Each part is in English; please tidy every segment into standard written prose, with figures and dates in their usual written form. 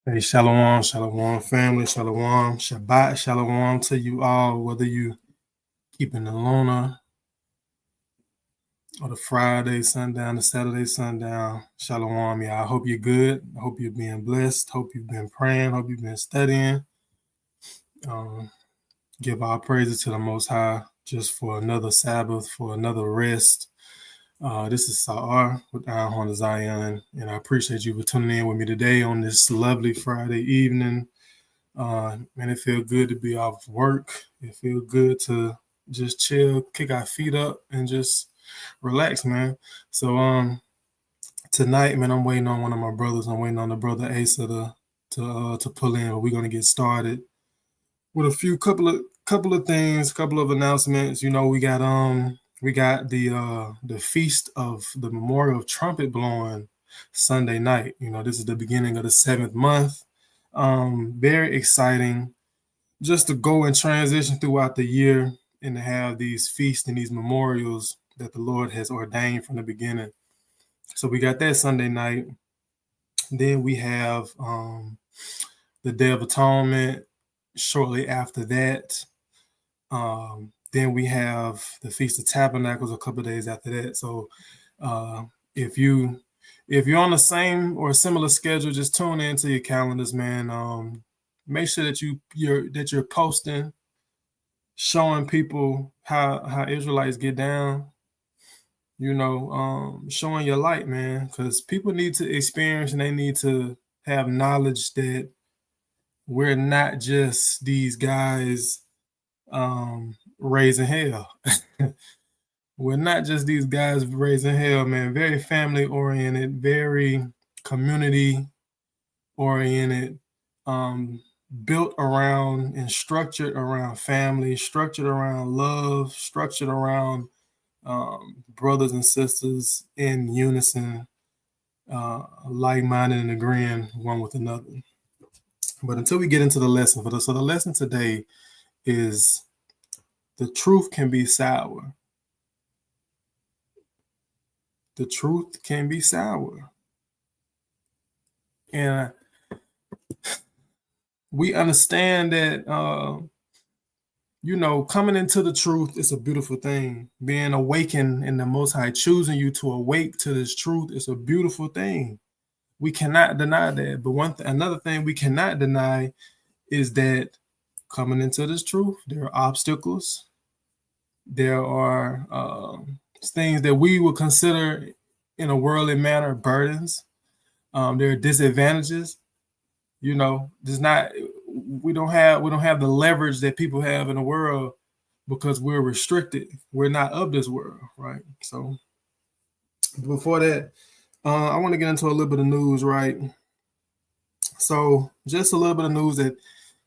Hey, shalom, shalom, family, shalom, Shabbat, shalom to you all, whether you keeping the lunar or the Friday sundown, the Saturday sundown. Shalom, y'all. I hope you're good. I hope you're being blessed. Hope you've been praying. Hope you've been studying. Give our praises to the Most High just for another Sabbath, for another rest. This is Sa'ar with Iron Horn of Zion, and I appreciate you for tuning in with me today on this lovely Friday evening. Man, it feels good to be off work. It feels good to just chill, kick our feet up, and just relax, man. So tonight, man, I'm waiting on one of my brothers. I'm waiting on the brother Asa to pull in. But we're gonna get started with a couple of things, couple of announcements. You know, we got the feast of the memorial of trumpet blowing Sunday night. You know, this is the beginning of the 7th month. Very exciting just to go and transition throughout the year and to have these feasts and these memorials that the Lord has ordained from the beginning. So we got that Sunday night. Then we have the Day of Atonement shortly after that. Then we have the Feast of Tabernacles a couple of days after that. So if you're on the same or similar schedule, just tune into your calendars, man. Make sure that you're posting, showing people how Israelites get down. You know, showing your light, man, because people need to experience and they need to have knowledge that we're not just these guys raising hell. We're not just these guys raising hell, man. Very family oriented, very community oriented, built around and structured around family, structured around love, structured around brothers and sisters in unison, like-minded and agreeing one with another. But until we get into the lesson, so the lesson today is the truth can be sour. The truth can be sour. And we understand that you know, coming into the truth is a beautiful thing. Being awakened in the Most High, choosing you to awake to this truth is a beautiful thing. We cannot deny that. But another thing we cannot deny is that coming into this truth, there are obstacles. There are things that we would consider in a worldly manner burdens. There are disadvantages. You know, we don't have the leverage that people have in the world because we're restricted. We're not of this world, right? So before that, I want to get into a little bit of news, right? So just a little bit of news that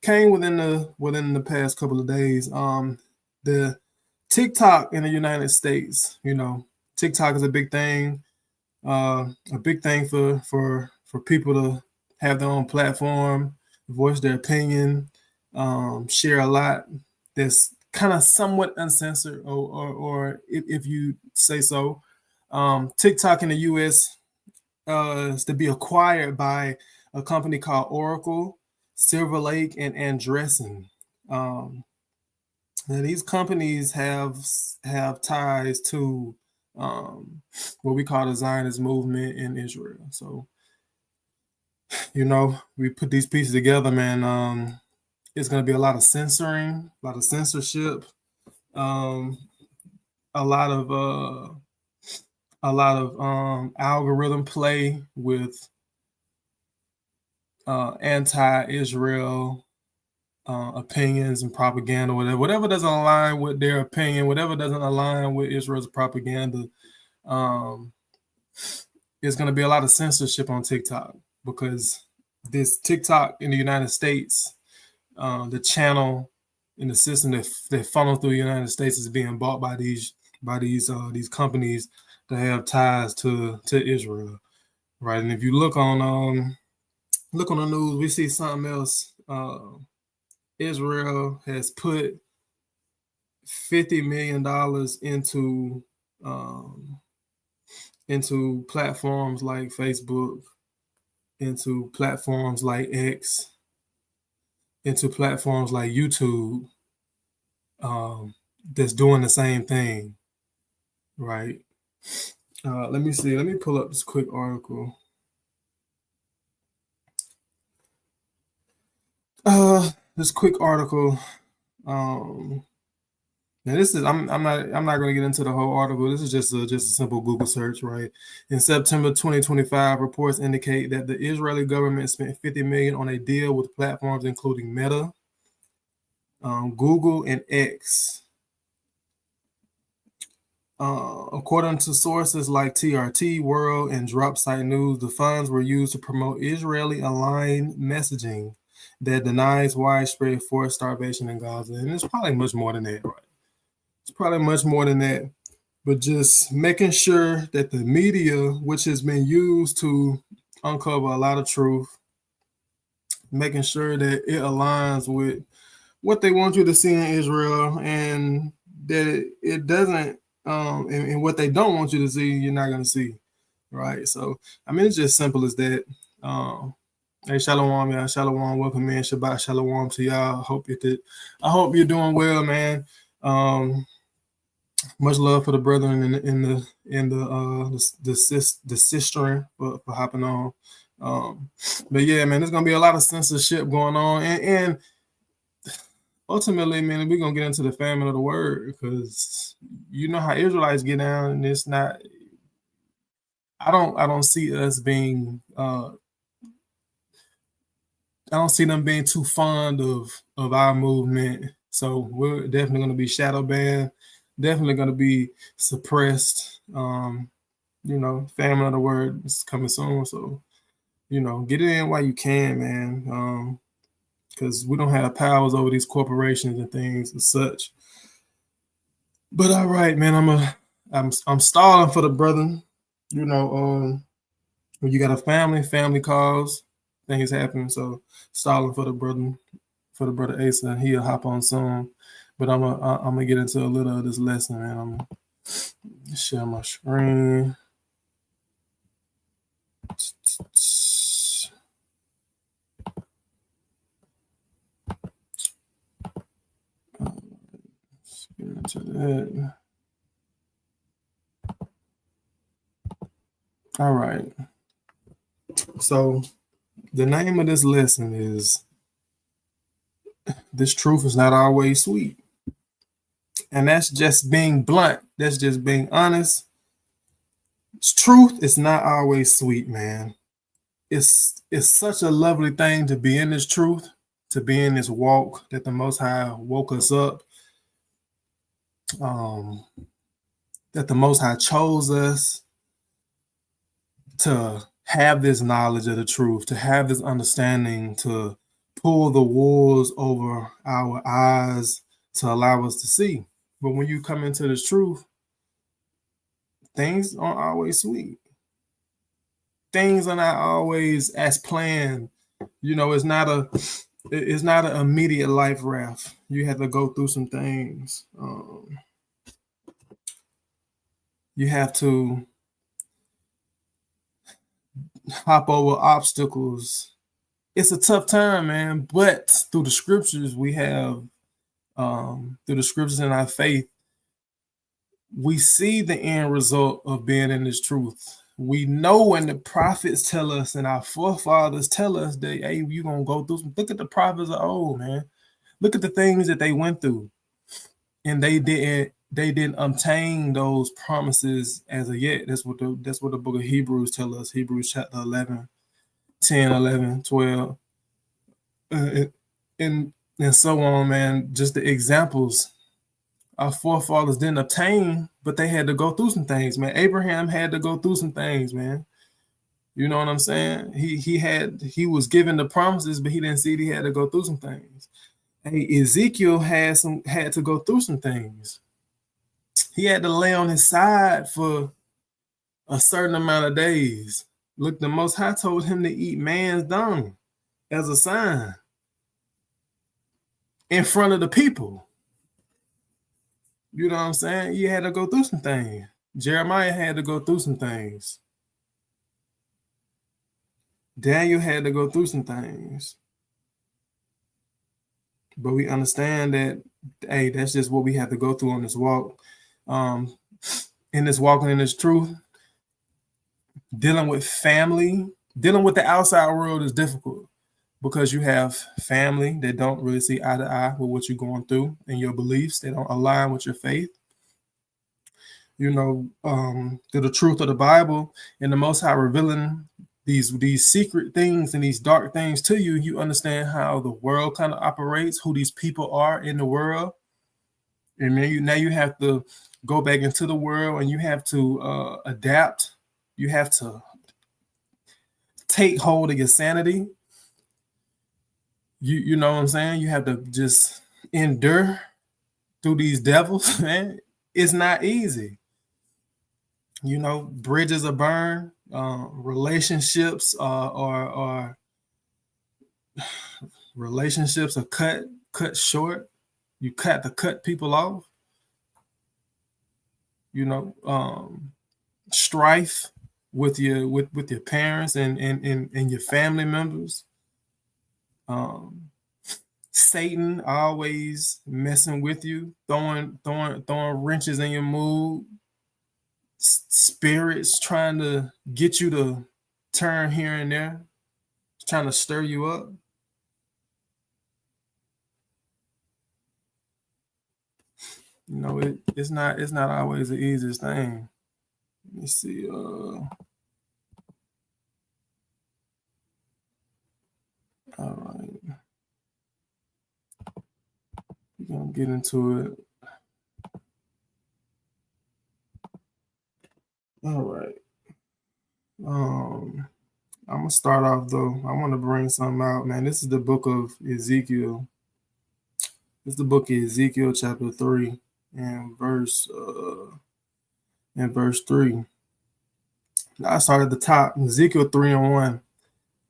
came within the past couple of days. The TikTok in the United States, you know, TikTok is a big thing for people to have their own platform, voice their opinion, share a lot that's kind of somewhat uncensored, or if you say so. TikTok in the U.S. Is to be acquired by a company called Oracle, Silver Lake, and Andreessen. Now these companies have ties to what we call the Zionist movement in Israel. So, you know, we put these pieces together, man. It's going to be a lot of censoring, a lot of censorship, a lot of algorithm play with anti-Israel opinions and propaganda, whatever doesn't align with their opinion, whatever doesn't align with Israel's propaganda. There's going to be a lot of censorship on TikTok because this TikTok in the United States, the channel and the system that funnels through the United States is being bought by these companies that have ties to Israel, right? And if you look on the news, we see something else. Israel has put $50 million into platforms like Facebook, into platforms like X, into platforms like YouTube, that's doing the same thing, right? Let me see. Let me pull up this quick article. This quick article. Now this is I'm not going to get into the whole article. This is just a simple Google search, right? In September 2025, reports indicate that the Israeli government spent 50 million on a deal with platforms including Meta, Google, and X. According to sources like TRT World and Dropsite News, the funds were used to promote Israeli-aligned messaging that denies widespread forced starvation in Gaza. And it's probably much more than that, right? It's probably much more than that. But just making sure that the media, which has been used to uncover a lot of truth, making sure that it aligns with what they want you to see in Israel, and that it doesn't, and what they don't want you to see, you're not going to see, right? So, I mean, it's just simple as that. Hey, shalom, y'all. Shalom, welcome in. Shabbat shalom to y'all. I hope you're doing well, man. Much love for the brethren the sister for hopping on. But yeah, man, there's gonna be a lot of censorship going on, and ultimately, man, we're gonna get into the famine of the word, because you know how Israelites get down, and it's not. I don't see us being. I don't see them being too fond of our movement. So we're definitely gonna be shadow banned. Definitely gonna be suppressed. Famine of the word is coming soon. So get it in while you can, man. Because we don't have powers over these corporations and things and such. But all right, man, I'm stalling for the brother. When you got a family calls, things happen. So stalling for the brother Asa, and he'll hop on soon. But I'm gonna get into a little of this lesson, man. I'm gonna share my screen. Let's get into that. All right. So the name of this lesson is "This Truth is Not Always Sweet." And that's just being blunt. That's just being honest. Truth is not always sweet, man. It's such a lovely thing to be in this truth, to be in this walk that the Most High woke us up, that the Most High chose us to have this knowledge of the truth, to have this understanding, to pull the walls over our eyes to allow us to see. But when you come into this truth, things aren't always sweet. Things are not always as planned. It's not an immediate life raft. You have to go through some things. You have to hop over obstacles. It's a tough time, man. But through the scriptures we have, through the scriptures in our faith, we see the end result of being in this truth. We know when the prophets tell us and our forefathers tell us that, hey, you're going to go through some. Look at the prophets of old, man. Look at the things that they went through. And they didn't obtain those promises as of yet. That's what the book of Hebrews tell us. Hebrews chapter 11, 10, 11, 12. And so on, man. Just the examples our forefathers didn't obtain, but they had to go through some things, man. Abraham had to go through some things, man. You know what I'm saying? He was given the promises, but he didn't see it. He had to go through some things. Hey, Ezekiel had to go through some things. He had to lay on his side for a certain amount of days. Look, the Most High told him to eat man's dung as a sign in front of the people. You know what I'm saying? You had to go through some things. Jeremiah had to go through some things. Daniel had to go through some things. But we understand that, hey, that's just what we have to go through on this walk. In this walking in this truth, dealing with family, dealing with the outside world is difficult because you have family that don't really see eye to eye with what you're going through and your beliefs. They don't align with your faith. You know, through the truth of the Bible and the Most High revealing these secret things and these dark things to you, you understand how the world kind of operates, who these people are in the world. And then now you have to go back into the world and you have to adapt. You have to take hold of your sanity. You know what I'm saying? You have to just endure through these devils, man. It's not easy. You know, bridges are burned, relationships are relationships are cut short. You cut people off. You know, strife with your parents and your family members. Satan always messing with you, throwing wrenches in your mood. Spirits trying to get you to turn here and there, trying to stir you up. You know, it's not always the easiest thing. Let me see. All right. We're gonna get into it. All right. I'm gonna start off though. I want to bring something out, man. This is the book of Ezekiel. This is the book of Ezekiel, chapter 3, and verse 3. Now I start at the top. Ezekiel 3:1.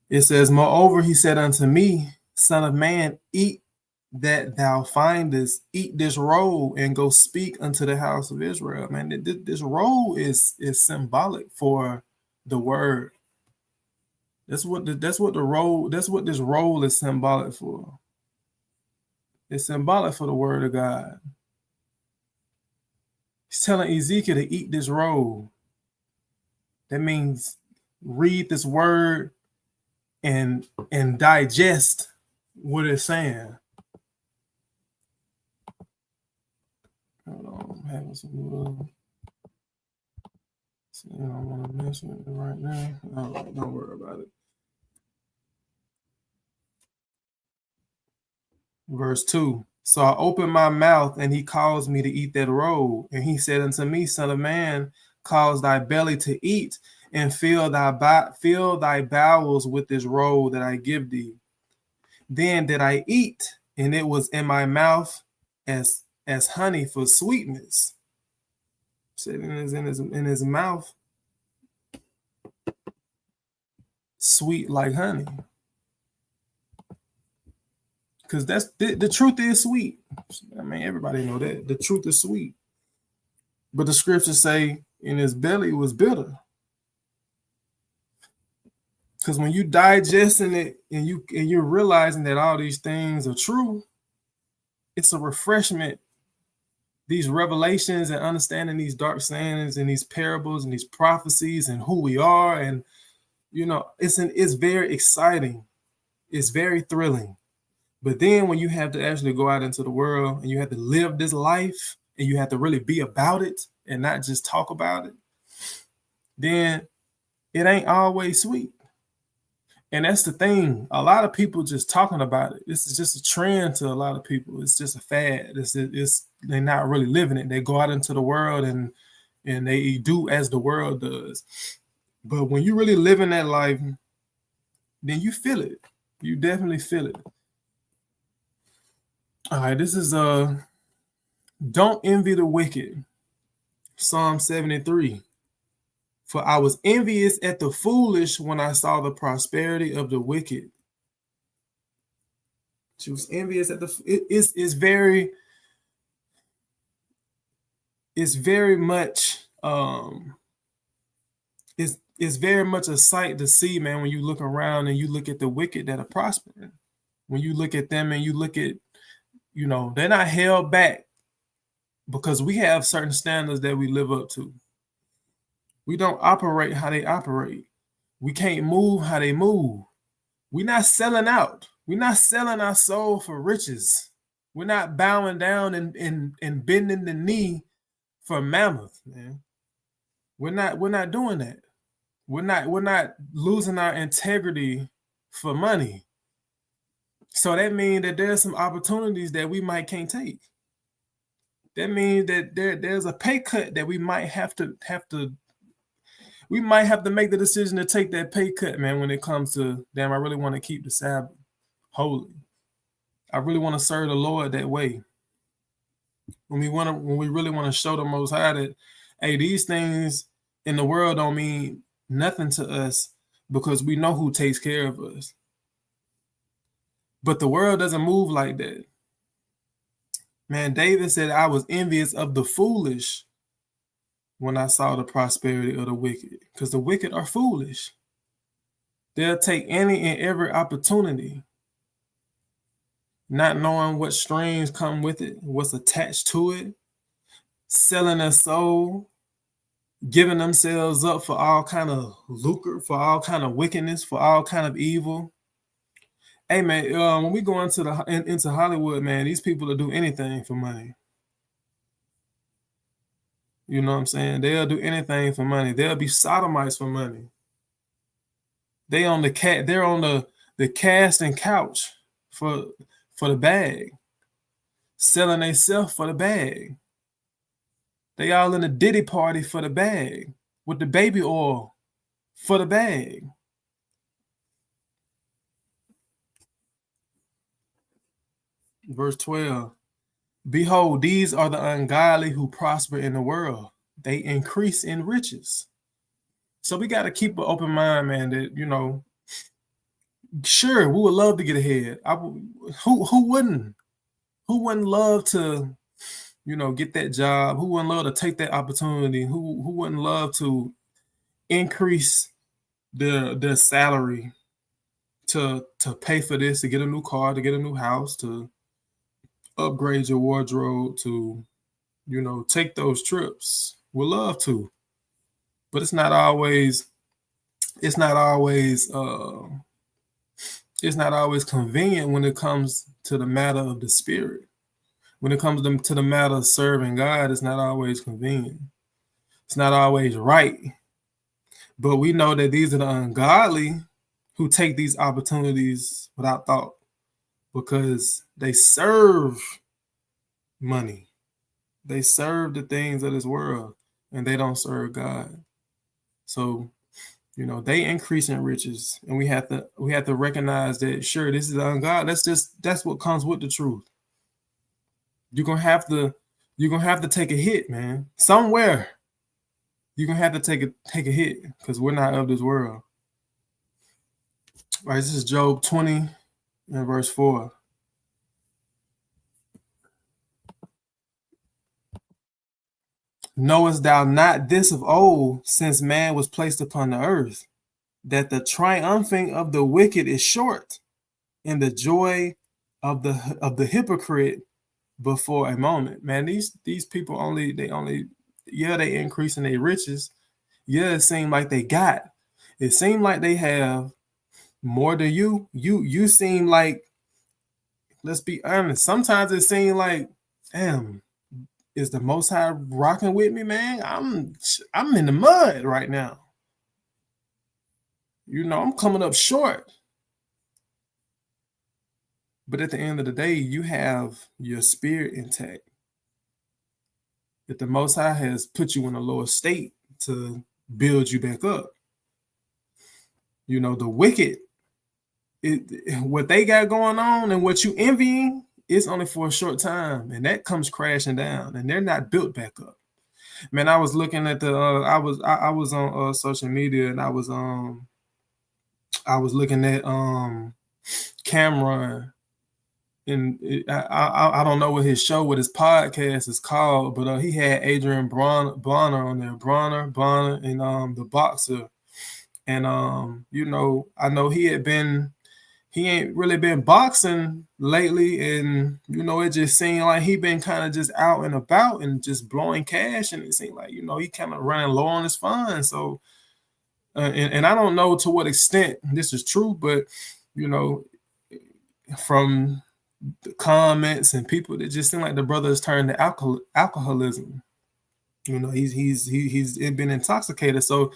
It says, "Moreover, he said unto me, Son of man, eat that thou findest, eat this roll, and go speak unto the house of Israel." Man, this roll is symbolic for the word. That's what this roll is symbolic for. It's symbolic for the word of God. He's telling Ezekiel to eat this roll. That means read this word and digest what it's saying. Hold on, I'm having some I don't want to mention it right now. All right, don't worry about it. Verse 2. So I opened my mouth, and he caused me to eat that roll. And he said unto me, Son of man, cause thy belly to eat, and fill thy bowels with this roll that I give thee. Then did I eat, and it was in my mouth as honey for sweetness. Sitting in his mouth, sweet like honey. Because that's the truth is sweet. I mean, everybody know that. The truth is sweet. But the scriptures say in his belly was bitter. Because when you digesting it and you're realizing that all these things are true, it's a refreshment. These revelations and understanding these dark sayings and these parables and these prophecies and who we are, and you know, it's very exciting. It's very thrilling. But then when you have to actually go out into the world and you have to live this life and you have to really be about it and not just talk about it, then it ain't always sweet. And that's the thing. A lot of people just talking about it. This is just a trend to a lot of people. It's just a fad. They're not really living it. They go out into the world and they do as the world does. But when you really live in that life, then you feel it. You definitely feel it. All right, this is don't envy the wicked. Psalm 73. For I was envious at the foolish when I saw the prosperity of the wicked. She was envious at it's very much it's it's very much a sight to see, man, when you look around and you look at the wicked that are prospering. When you look at them and you look at, they're not held back because we have certain standards that we live up to. We don't operate how they operate. We can't move how they move. We're not selling out. We're not selling our soul for riches. We're not bowing down and bending the knee for mammoth, man. We're not doing that. We're not losing our integrity for money. So that means that there's some opportunities that we might can't take. That means that there's a pay cut that we might have to make the decision to take that pay cut, man, when it comes to, damn, I really want to keep the Sabbath holy. I really want to serve the Lord that way. When we really want to show the Most High that, hey, these things in the world don't mean nothing to us because we know who takes care of us. But the world doesn't move like that. Man, David said, I was envious of the foolish when I saw the prosperity of the wicked, because the wicked are foolish. They'll take any and every opportunity, not knowing what strings come with it, what's attached to it, selling their soul, giving themselves up for all kind of lucre, for all kind of wickedness, for all kind of evil. Hey, man, when we go into Hollywood, man, these people will do anything for money. You know what I'm saying? They'll do anything for money. They'll be sodomites for money. They're on the cast and couch for the bag, selling themselves for the bag. They all in the Diddy party for the bag, with the baby oil for the bag. Verse 12. Behold, these are the ungodly who prosper in the world. They increase in riches. So we got to keep an open mind, man, that, sure, we would love to get ahead. Who wouldn't? Who wouldn't love to, get that job? Who wouldn't love to take that opportunity? Who wouldn't love to increase their salary to pay for this, to get a new car, to get a new house, to upgrade your wardrobe, to, take those trips? We'd love to, but it's not always convenient when it comes to the matter of the spirit. When it comes to the matter of serving God, it's not always convenient. It's not always right. But we know that these are the ungodly who take these opportunities without thought because they serve money. They serve the things of this world and they don't serve God. So, they increase in riches, and we have to recognize that, sure, this is ungodly. That's what comes with the truth. You're gonna have to take a hit, man. Somewhere you're gonna have to take a hit because we're not of this world. All right, this is Job 20 and verse 4. Knowest thou not this of old, since man was placed upon the earth, that the triumphing of the wicked is short, and the joy of the hypocrite before a moment? Man, these people they increase in their riches. Yeah, it seemed like they got. It seemed like they have more than you. You seem like, let's be honest, sometimes it seems like, damn, is the Most High rocking with me, man? I'm in the mud right now. I'm coming up short. But at the end of the day, you have your spirit intact. That the Most High has put you in a lower state to build you back up. The wicked, what they got going on and what you envying, it's only for a short time, and that comes crashing down, and they're not built back up. Man, I was looking at I was on social media, and I was looking at Cameron, and I don't know what his podcast is called, but he had Adrian Bronner on there, Bronner, and the boxer, And I know he ain't really been boxing lately, and it just seemed like he been kind of just out and about and just blowing cash, and it seemed like he kind of running low on his funds. So, and I don't know to what extent this is true, but you know, from the comments and people, it just seem like the brother has turned to alcoholism. He's been intoxicated. So,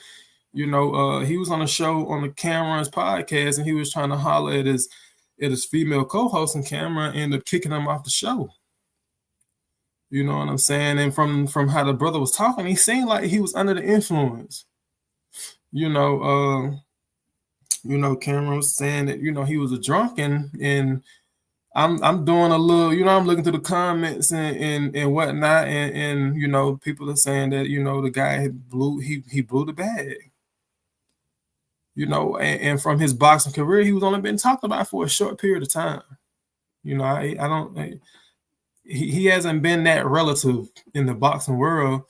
he was on a show on the Cameron's podcast, and he was trying to holler at his female co-host, and Cameron ended up kicking him off the show. You know what I'm saying? And from how the brother was talking, he seemed like he was under the influence. Cameron was saying that he was a drunk, and I'm doing a little, I'm looking through the comments and whatnot, and people are saying that the guy blew the bag. And from his boxing career, he was only been talked about for a short period of time. I don't. He hasn't been that relative in the boxing world,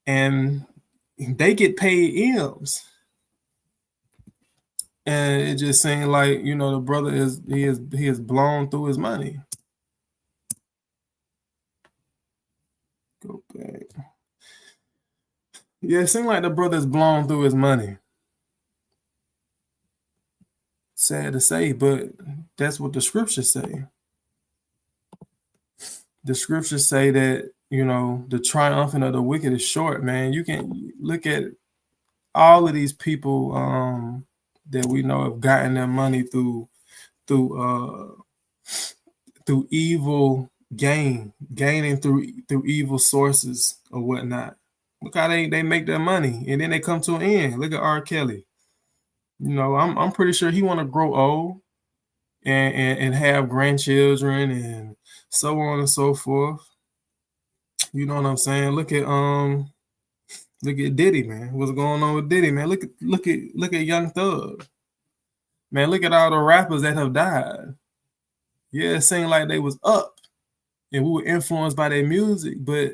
and they get paid M's. And it just seemed like the brother he has blown through his money. Go back. Yeah, it seemed like the brother's blown through his money. Sad to say, but that's what the scriptures say. The scriptures say that the triumphant of the wicked is short, man. You can look at all of these people that we know have gotten their money through evil gaining through evil sources or whatnot. Look how they make their money, and then they come to an end. Look at R. Kelly. I'm pretty sure he want to grow old and have grandchildren and so on and so forth. You know what I'm saying? Look at Diddy, man. What's going on with Diddy, man? Look at Young Thug. Man, look at all the rappers that have died. Yeah, it seemed like they was up and we were influenced by their music, but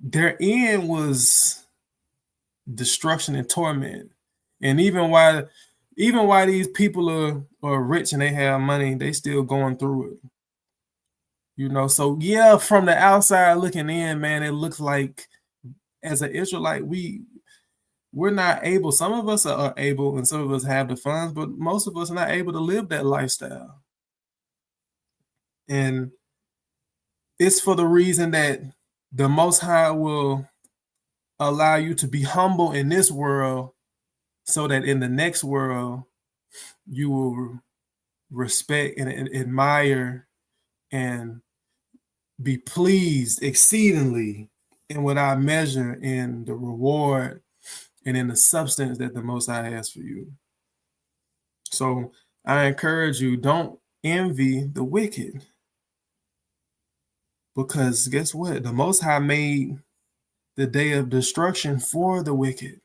their end was destruction and torment. And even while these people are rich and they have money, they still going through it. So yeah, from the outside looking in, man, it looks like as an Israelite, we're not able. Some of us are able, and some of us have the funds, but most of us are not able to live that lifestyle. And it's for the reason that the Most High will allow you to be humble in this world, so that in the next world you will respect and admire and be pleased exceedingly and without measure in the reward and in the substance that the Most High has for you. So I encourage you, don't envy the wicked, because guess what? The Most High made the day of destruction for the wicked.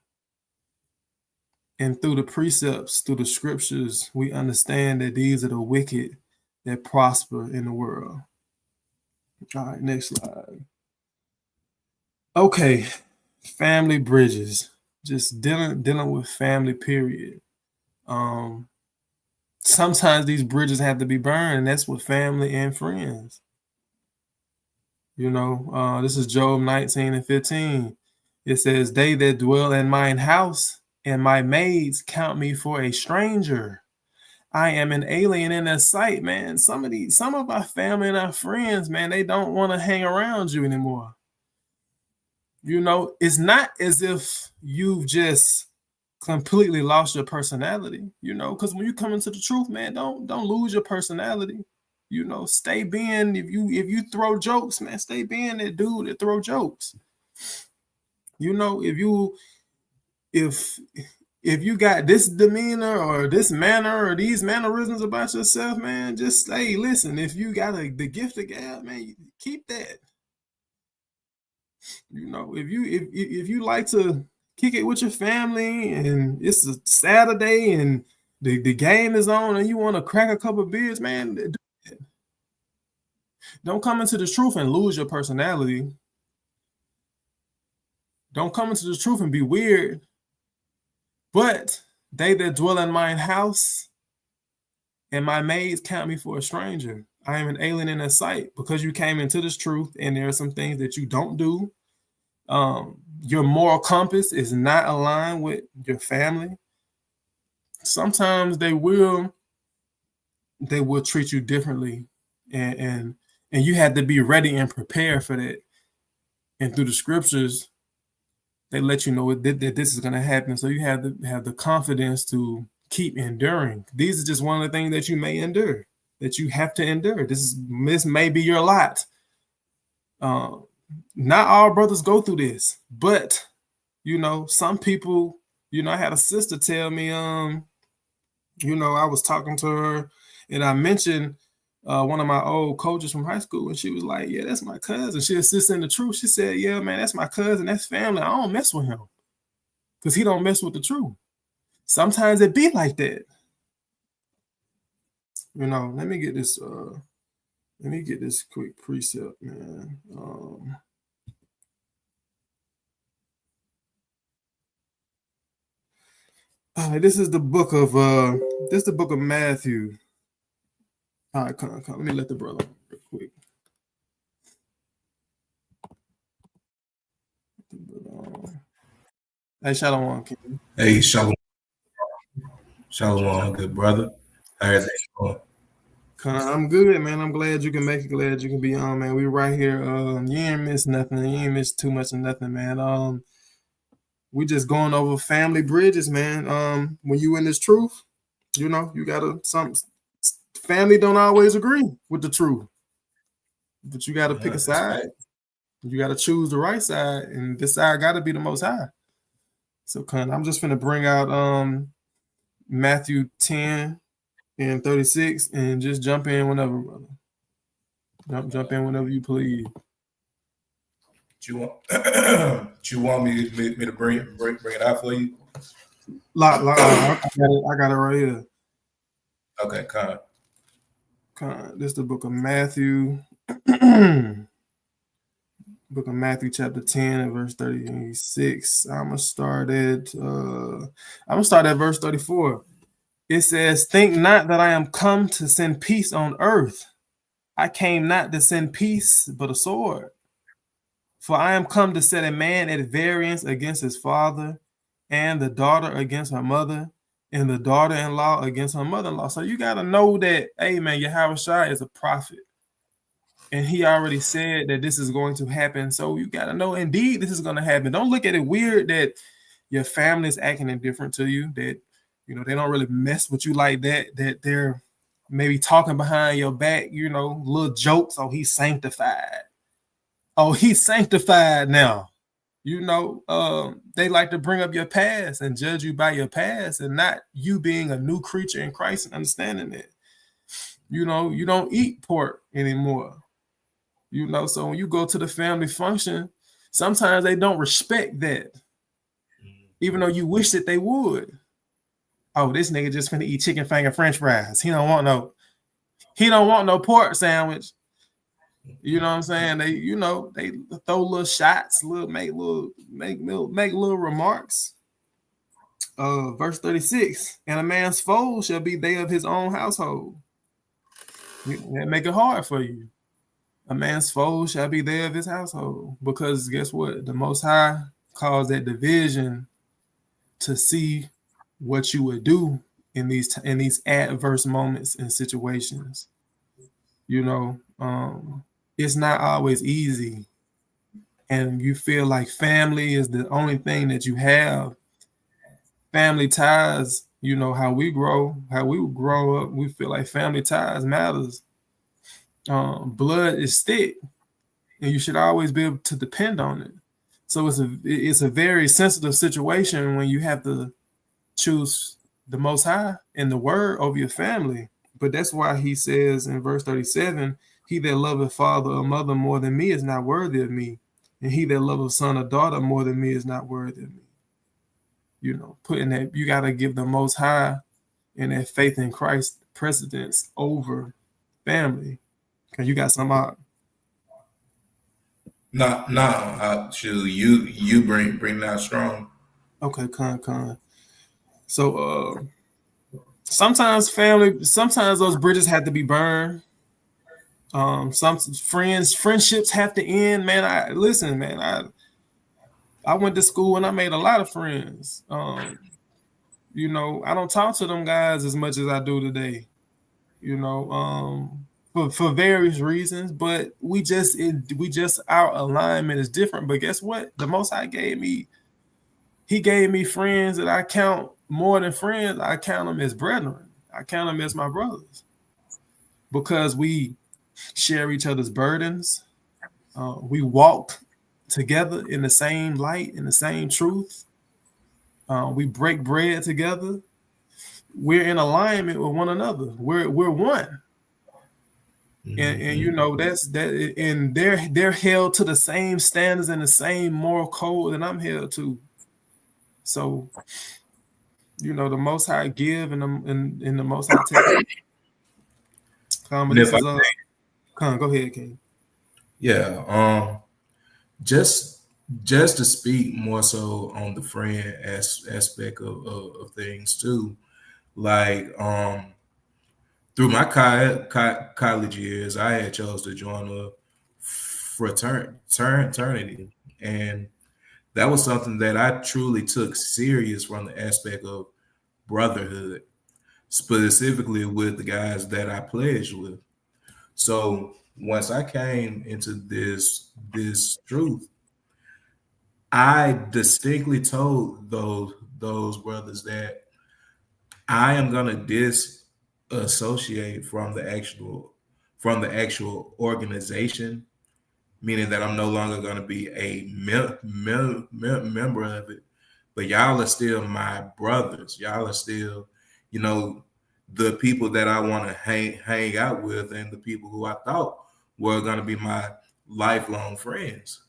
And through the precepts, through the scriptures, we understand that these are the wicked that prosper in the world. All right, next slide. Okay, family bridges. Just dealing with family, period. Sometimes these bridges have to be burned, and that's with family and friends. This is Job 19:15. It says, "They that dwell in mine house and my maids count me for a stranger. I am an alien in their sight," man. Some of our family and our friends, man, they don't want to hang around you anymore. It's not as if you've just completely lost your personality, because when you come into the truth, man, don't lose your personality. Stay being, if you throw jokes, man, stay being that dude that throw jokes. If you got this demeanor or this manner or these mannerisms about yourself, man, just say, listen, if you got the gift of gab, man, keep that. If you like to kick it with your family and it's a Saturday and the game is on and you want to crack a couple beers, man, do that. Don't come into the truth and lose your personality. Don't come into the truth and be weird. But they that dwell in mine house and my maids count me for a stranger. I am an alien in their sight because you came into this truth and there are some things that you don't do. Your moral compass is not aligned with your family. Sometimes they will treat you differently, and you have to be ready and prepared for that. And through the scriptures, they let you know that this is going to happen. So you have to have the confidence to keep enduring. These are just one of the things that you may endure, that you have to endure. This may be your lot. Not all brothers go through this, but some people, I had a sister tell me, I was talking to her and I mentioned one of my old coaches from high school, and she was like, yeah, that's my cousin. She assists in the truth. She said, yeah, man, that's my cousin. That's family. I don't mess with him because he don't mess with the truth. Sometimes it be like that. Let me get this quick precept, man. This is the book of Matthew. All right, come. Let me let the brother real quick. Hey, Shalom, King. Hey, Shalom. Shalom, good brother. How's it going? I'm good, man. I'm glad you can make it. Glad you can be on, man. We right here. You ain't miss nothing. You ain't miss too much of nothing, man. We just going over family bridges, man. When you in this truth, you gotta family don't always agree with the truth, but you gotta pick a side. You gotta choose the right side, and this side gotta be the most high. So, I'm just gonna bring out Matthew 10 and 36, and just jump in whenever, brother. Jump in whenever you please. Do you want me to bring it out for you? I got it right here. Okay, This is the book of Matthew. Book of Matthew, chapter 10, and verse 36. I'm gonna start at verse 34. It says, "Think not that I am come to send peace on earth. I came not to send peace, but a sword. For I am come to set a man at variance against his father, and the daughter against her mother, and the daughter-in-law against her mother-in-law." So you got to know that, hey, man, Yahushua is a prophet. And he already said that this is going to happen. So you got to know, indeed, this is going to happen. Don't look at it weird that your family is acting indifferent to you, that, they don't really mess with you like that, that they're maybe talking behind your back, little jokes. Oh, he's sanctified. Oh, he's sanctified now. They like to bring up your past and judge you by your past, and not you being a new creature in Christ and understanding that. You don't eat pork anymore. So when you go to the family function, sometimes they don't respect that, even though you wish that they would. Oh, this nigga just finna eat chicken finger French fries. He don't want no pork sandwich. You know what I'm saying? They throw little shots, make little remarks. Verse 36, "And a man's foe shall be they of his own household." That make it hard for you. A man's foe shall be there of his household, because guess what? The Most High caused that division to see what you would do in these adverse moments and situations. It's not always easy, and you feel like family is the only thing that you have. Family ties, how we grow up, we feel like family ties matters. Blood is thick, and you should always be able to depend on it. So it's a very sensitive situation when you have to choose the Most High and the Word over your family. But that's why he says in verse 37, "He that loveth father or mother more than me is not worthy of me, and he that loveth son or daughter more than me is not worthy of me." Putting that, you got to give the Most High and that faith in Christ precedence over family. Because you got some Shoot, you bring that strong. Okay, con. So sometimes those bridges have to be burned. Some friendships have to end, man. I went to school and I made a lot of friends. I don't talk to them guys as much as I do today. For various reasons, but we just our alignment is different. But guess what? The Most High He gave me friends that I count more than friends. I count them as brethren. I count them as my brothers because we share each other's burdens. We walk together in the same light, in the same truth. We break bread together. We're in alignment with one another. We're one. And that's that, and they're held to the same standards and the same moral code that I'm held to. So, the Most High give and the Most High take. Go ahead, King. Yeah. Just to speak more so on the friend aspect of things too. Like through my college years, I had chose to join a fraternity, and that was something that I truly took serious from the aspect of brotherhood, specifically with the guys that I pledged with. So once I came into this truth, I distinctly told those brothers that I am gonna disassociate from the actual organization, meaning that I'm no longer gonna be a member of it. But y'all are still my brothers. Y'all are still, the people that I want to hang out with, and the people who I thought were gonna be my lifelong friends.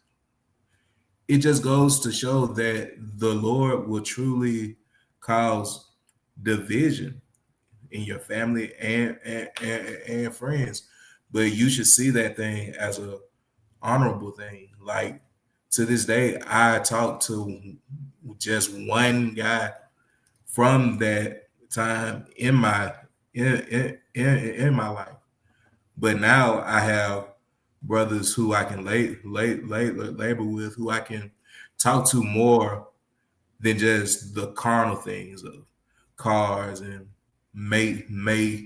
It just goes to show that the Lord will truly cause division in your family and friends, but you should see that thing as a honorable thing. Like to this day, I talk to just one guy from that time in my life, but now I have brothers who I can labor with, who I can talk to more than just the carnal things of cars and making money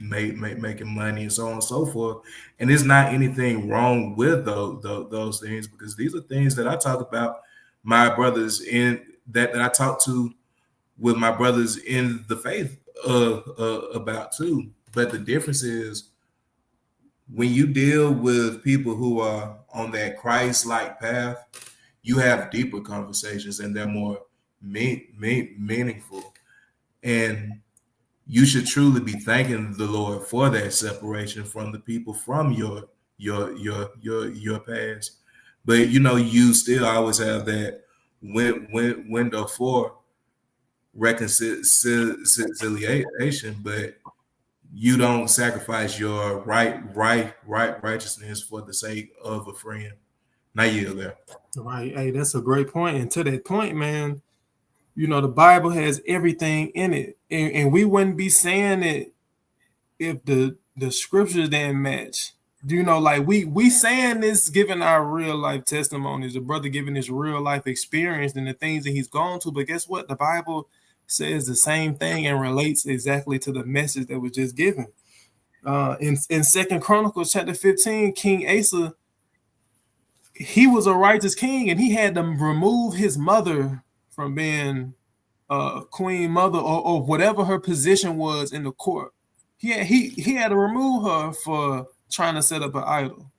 and so on and so forth. And there's not anything wrong with those things, because these are things that I talk about my brothers in that I talk to with my brothers in the faith about too. But the difference is, when you deal with people who are on that Christ-like path, you have deeper conversations and they're more meaningful. And you should truly be thanking the Lord for that separation from the people from your past. But you still always have that window for reconciliation, but you don't sacrifice your righteousness for the sake of a friend. Not you there. Right. Hey, that's a great point. And to that point, man, the Bible has everything in it. And we wouldn't be saying it if the scriptures didn't match. Like we saying this, giving our real life testimonies, the brother giving his real life experience and the things that he's gone to. But guess what? The Bible says the same thing and relates exactly to the message that was just given. In Second Chronicles chapter 15, King Asa, he was a righteous king, and he had to remove his mother from being queen mother or whatever her position was in the court. He had to remove her for trying to set up an idol.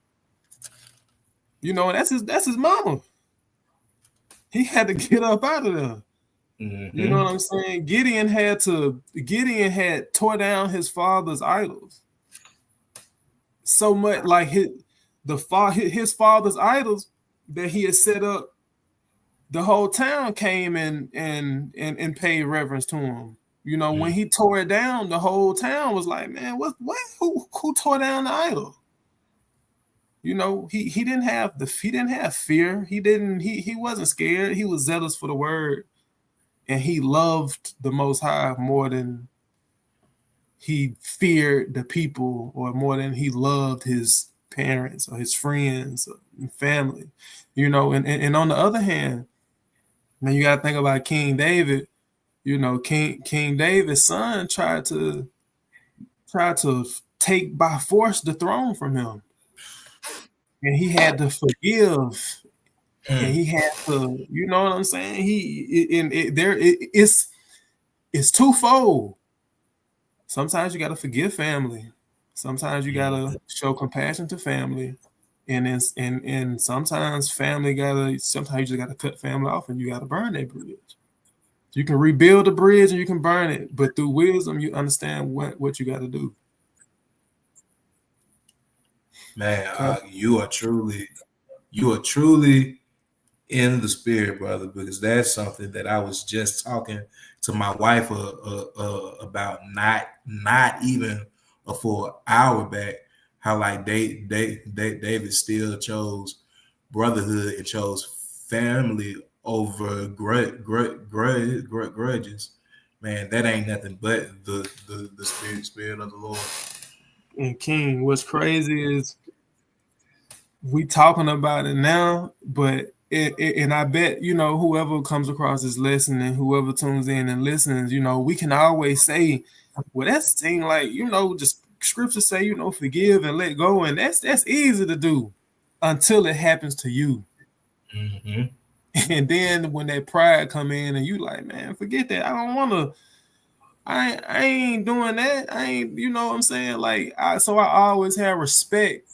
That's his mama. He had to get up out of there. Mm-hmm. You know what I'm saying? Gideon had tore down his father's idols. So much like his father's idols that he had set up, the whole town came and paid reverence to him. When he tore it down, the whole town was like, man, what who tore down the idol? You know, he didn't have fear. He wasn't scared. He was zealous for the word, and he loved the Most High more than he feared the people, or more than he loved his parents or his friends and family. You know, and on the other hand, man, you got to think about King David. You know, King David's son tried to take by force the throne from him, and he had to forgive, and he had to, you know what I'm saying? It's twofold. Sometimes you got to forgive family. Sometimes you got to show compassion to family, and sometimes sometimes you just got to cut family off, and you got to burn that bridge. You can rebuild the bridge and you can burn it, but through wisdom, you understand what you got to do. Man, you are truly in the spirit, brother, because that's something that I was just talking to my wife about not even a full hour back. How like David still chose brotherhood and chose family over grudges. Man, that ain't nothing but the spirit of the Lord. And King, what's crazy is we talking about it now, but and I bet, you know, whoever comes across this lesson and whoever tunes in and listens, you know, we can always say, well, that's the thing, like, you know, just scriptures say, you know, forgive and let go, and that's easy to do until it happens to you. Mm-hmm. And then when that pride come in and you like, man, forget that. I don't want to. I ain't doing that. I ain't, you know what I'm saying? Like, so I always have respect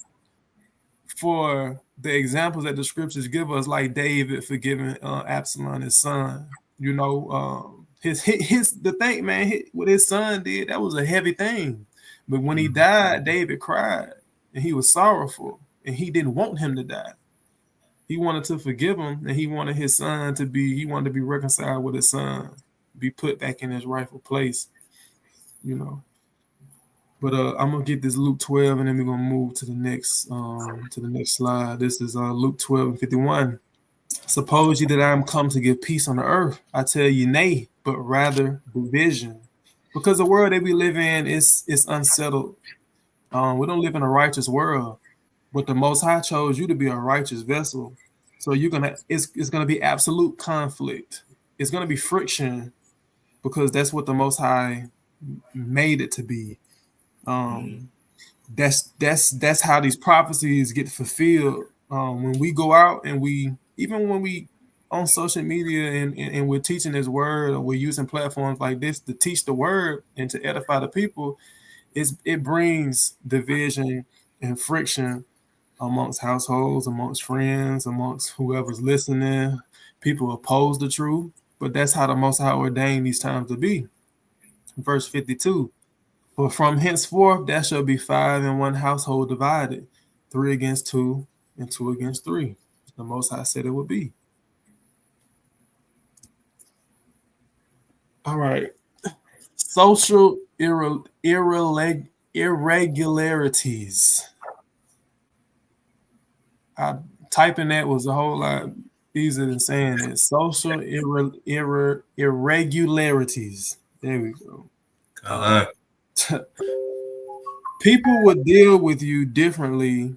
for the examples that the scriptures give us, like David forgiving Absalom, his son. You know, the thing, man, what his son did, that was a heavy thing. But when he died, David cried and he was sorrowful, and he didn't want him to die. He wanted to forgive him, and he wanted his son to be reconciled with his son, be put back in his rightful place, you know. But I'm gonna get this Luke 12, and then we're gonna move to the next slide. This is Luke 12:51. Suppose ye that I am come to give peace on the earth? I tell you, nay, but rather division, because the world that we live in is unsettled. We don't live in a righteous world, but the Most High chose you to be a righteous vessel. So it's gonna be absolute conflict. It's gonna be friction, because that's what the Most High made it to be. That's how these prophecies get fulfilled. When we go out and when we on social media and we're teaching this word, or we're using platforms like this to teach the word and to edify the people, it brings division and friction amongst households, amongst friends, amongst whoever's listening. People oppose the truth, but that's how the Most High ordained these times to be. Verse 52. For from henceforth there shall be 5 in one household divided, 3 against 2, and 2 against 3. The Most High said it would be. All right. Social irregularities. Typing that was a whole lot easier than saying it. Social irregularities. There we go. People would deal with you differently.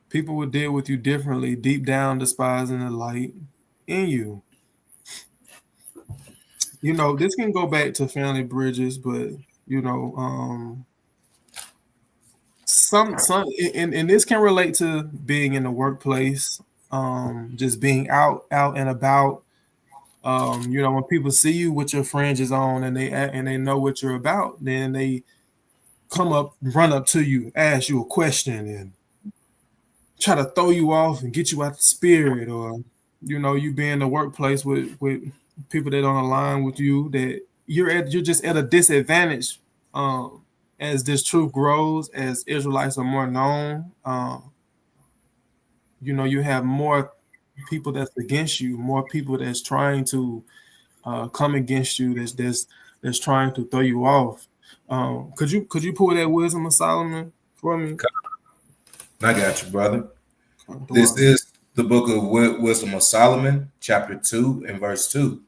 People would deal with you differently, deep down despising the light in you. You know, this can go back to family bridges, but you know, some and this can relate to being in the workplace, just being out and about. You know, when people see you with your fringes on and they know what you're about, then they run up to you, ask you a question, and try to throw you off and get you out the spirit. Or, you know, you be in the workplace with people that don't align with you, that you're just at a disadvantage. As this truth grows, as Israelites are more known, you know, you have more people that's against you, more people that's trying to come against you, that's trying to throw you off. Could you pull that Wisdom of Solomon for me. I got you, brother. The This one. is the book of Wisdom of Solomon, chapter 2 and verse 2.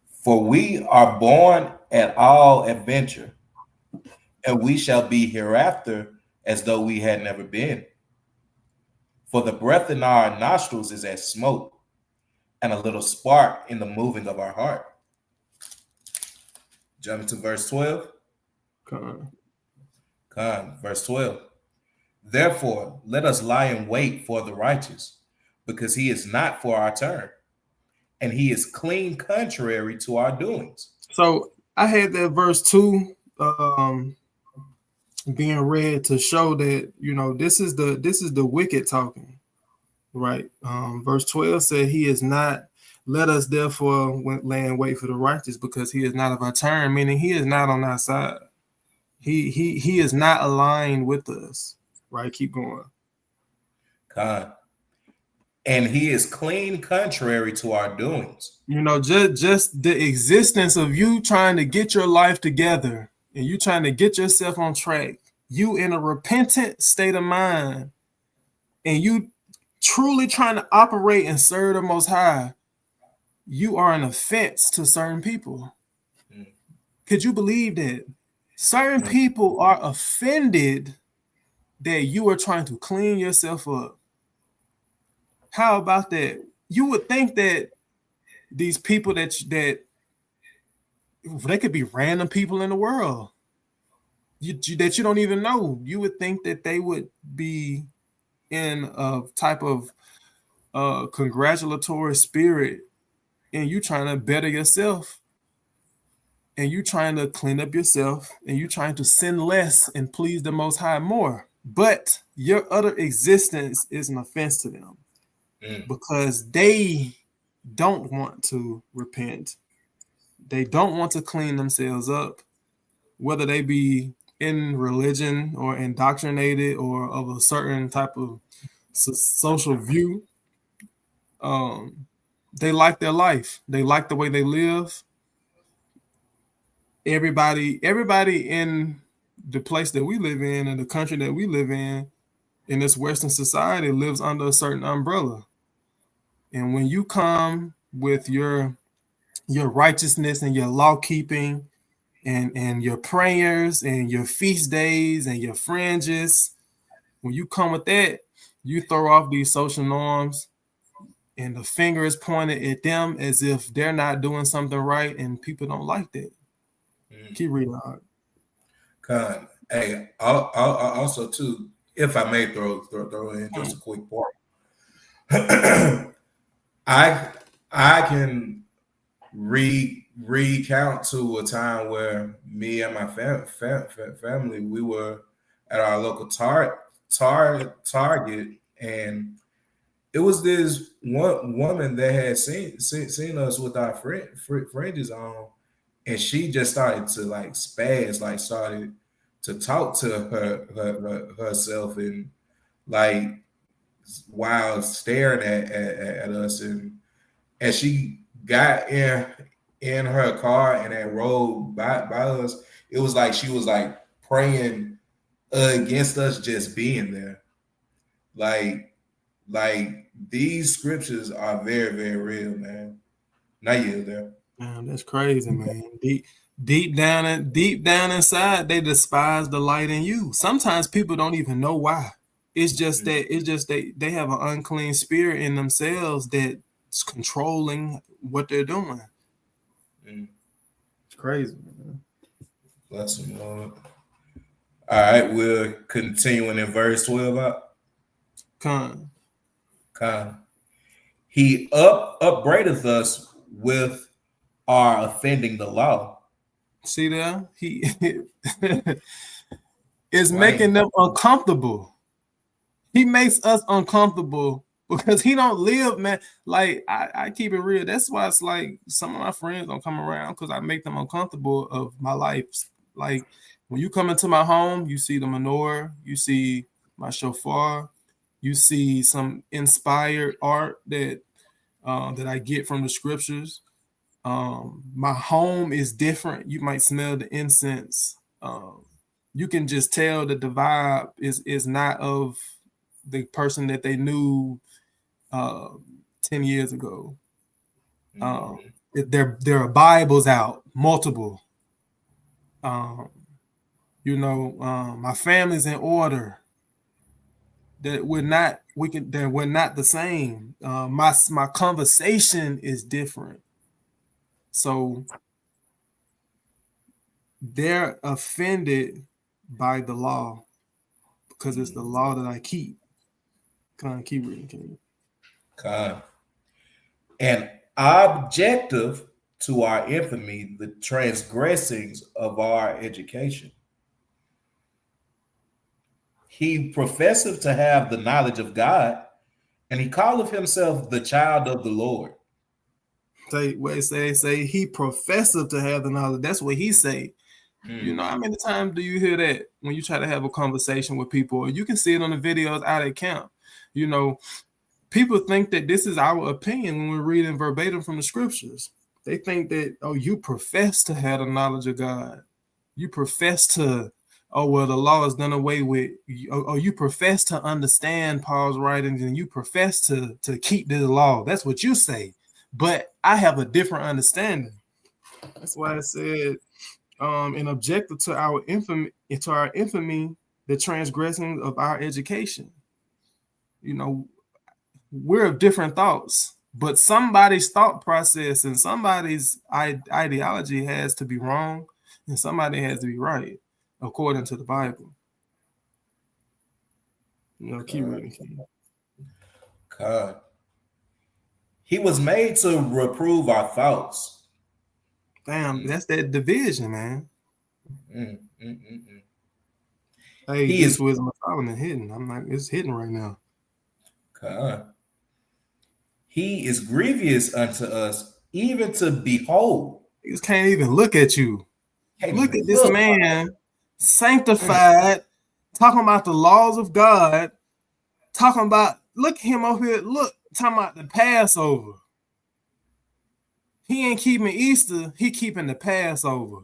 For we are born at all adventure, and we shall be hereafter as though we had never been. For the breath in our nostrils is as smoke, and a little spark in the moving of our heart. Jumping to verse 12. Verse 12. Therefore, let us lie in wait for the righteous, because he is not for our turn, and he is clean contrary to our doings. So I had that verse 2 being read to show that, you know, this is the wicked talking, right? Verse 12 said, he is not, let us therefore lay in wait for the righteous, because he is not of our turn, meaning he is not on our side. He is not aligned with us, right? Keep going. God. And he is clean contrary to our doings. You know, just the existence of you trying to get your life together and you trying to get yourself on track, you in a repentant state of mind, and you truly trying to operate and serve the Most High, you are an offense to certain people. Could you believe that? Certain people are offended that you are trying to clean yourself up. How about that? You would think that these people that they could be random people in the world that you don't even know. You would think that they would be in a type of congratulatory spirit, and you trying to better yourself, and you trying to clean up yourself, and you trying to sin less and please the Most High more. But your utter existence is an offense to them because they don't want to repent. They don't want to clean themselves up, whether they be in religion or indoctrinated or of a certain type of social view. They like their life. They like the way they live. Everybody in the place that we live in and the country that we live in this Western society lives under a certain umbrella. And when you come with your righteousness and your law keeping and your prayers and your feast days and your fringes, when you come with that, you throw off these social norms, and the finger is pointed at them as if they're not doing something right, and people don't like that. Keep reading on. Con. Hey, also too, if I may throw in just a quick part. I can recount to a time where me and my family, we were at our local Target, and it was this one woman that had seen us with our fringes on, and she just started to like spaz, like started to talk to herself, and like while staring at us, and as she got in her car and then rode by us, it was like she was like praying against us just being there. Like these scriptures are very, very real, man. Not you there. Man, that's crazy, man. Deep down inside, they despise the light in you. Sometimes people don't even know why. It's just that they have an unclean spirit in themselves that's controlling what they're doing. It's crazy, man. Bless him, Lord. All right, we're continuing in verse 12 up. Con. He upbraideth us with our offending the law. See there? He is making them uncomfortable. He makes us uncomfortable because he don't live, man. Like I keep it real. That's why it's like some of my friends don't come around, because I make them uncomfortable of my life. Like when you come into my home, you see the menorah, you see my shofar, you see some inspired art that I get from the scriptures. My home is different. You might smell the incense. you can just tell that the vibe is not of the person that they knew 10 years ago. There are Bibles out, multiple. My family's in order. That we're not the same. My conversation is different. So they're offended by the law because it's the law that I keep. Keep reading, King. And objective to our infamy, the transgressings of our education. He professeth to have the knowledge of God, and he calleth himself the child of the Lord. Say he professeth to have the knowledge. That's what he say. You know, how many times do you hear that when you try to have a conversation with people? You can see it on the videos out at camp. You know, people think that this is our opinion when we're reading verbatim from the scriptures. They think that, oh, you profess to have the knowledge of God. You profess to, oh, well, the law is done away with. Oh, you profess to understand Paul's writings and you profess to keep this law. That's what you say. But I have a different understanding. That's why I said, an objective to our infamy, the transgressing of our education. You know, we're of different thoughts, but somebody's thought process and somebody's ideology has to be wrong and somebody has to be right according to the Bible. You know, keep reading. God. He was made to reprove our thoughts. Damn, that's that division, man. Hey, He this is wisdom of Solomon hidden. I'm like, it's hidden right now. God. He is grievous unto us, even to behold. He just can't even look at you. Look at this man, sanctified, talking about the laws of God, talking about, look at him over here, look, talking about the Passover. He ain't keeping Easter, he keeping the Passover.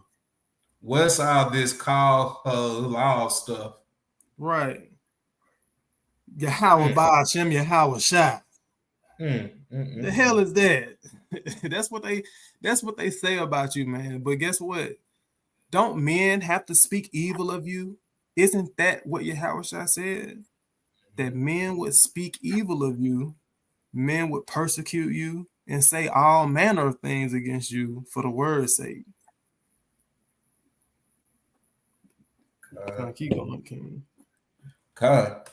What's all this call law stuff? Right. Yahweh Ba'ashem, Yahweh Shah. The hell is that? That's what they say about you, man. But guess what? Don't men have to speak evil of you? Isn't that what Yahweh Shah said? That men would speak evil of you, men would persecute you, and say all manner of things against you for the word's sake. Keep going, King. God.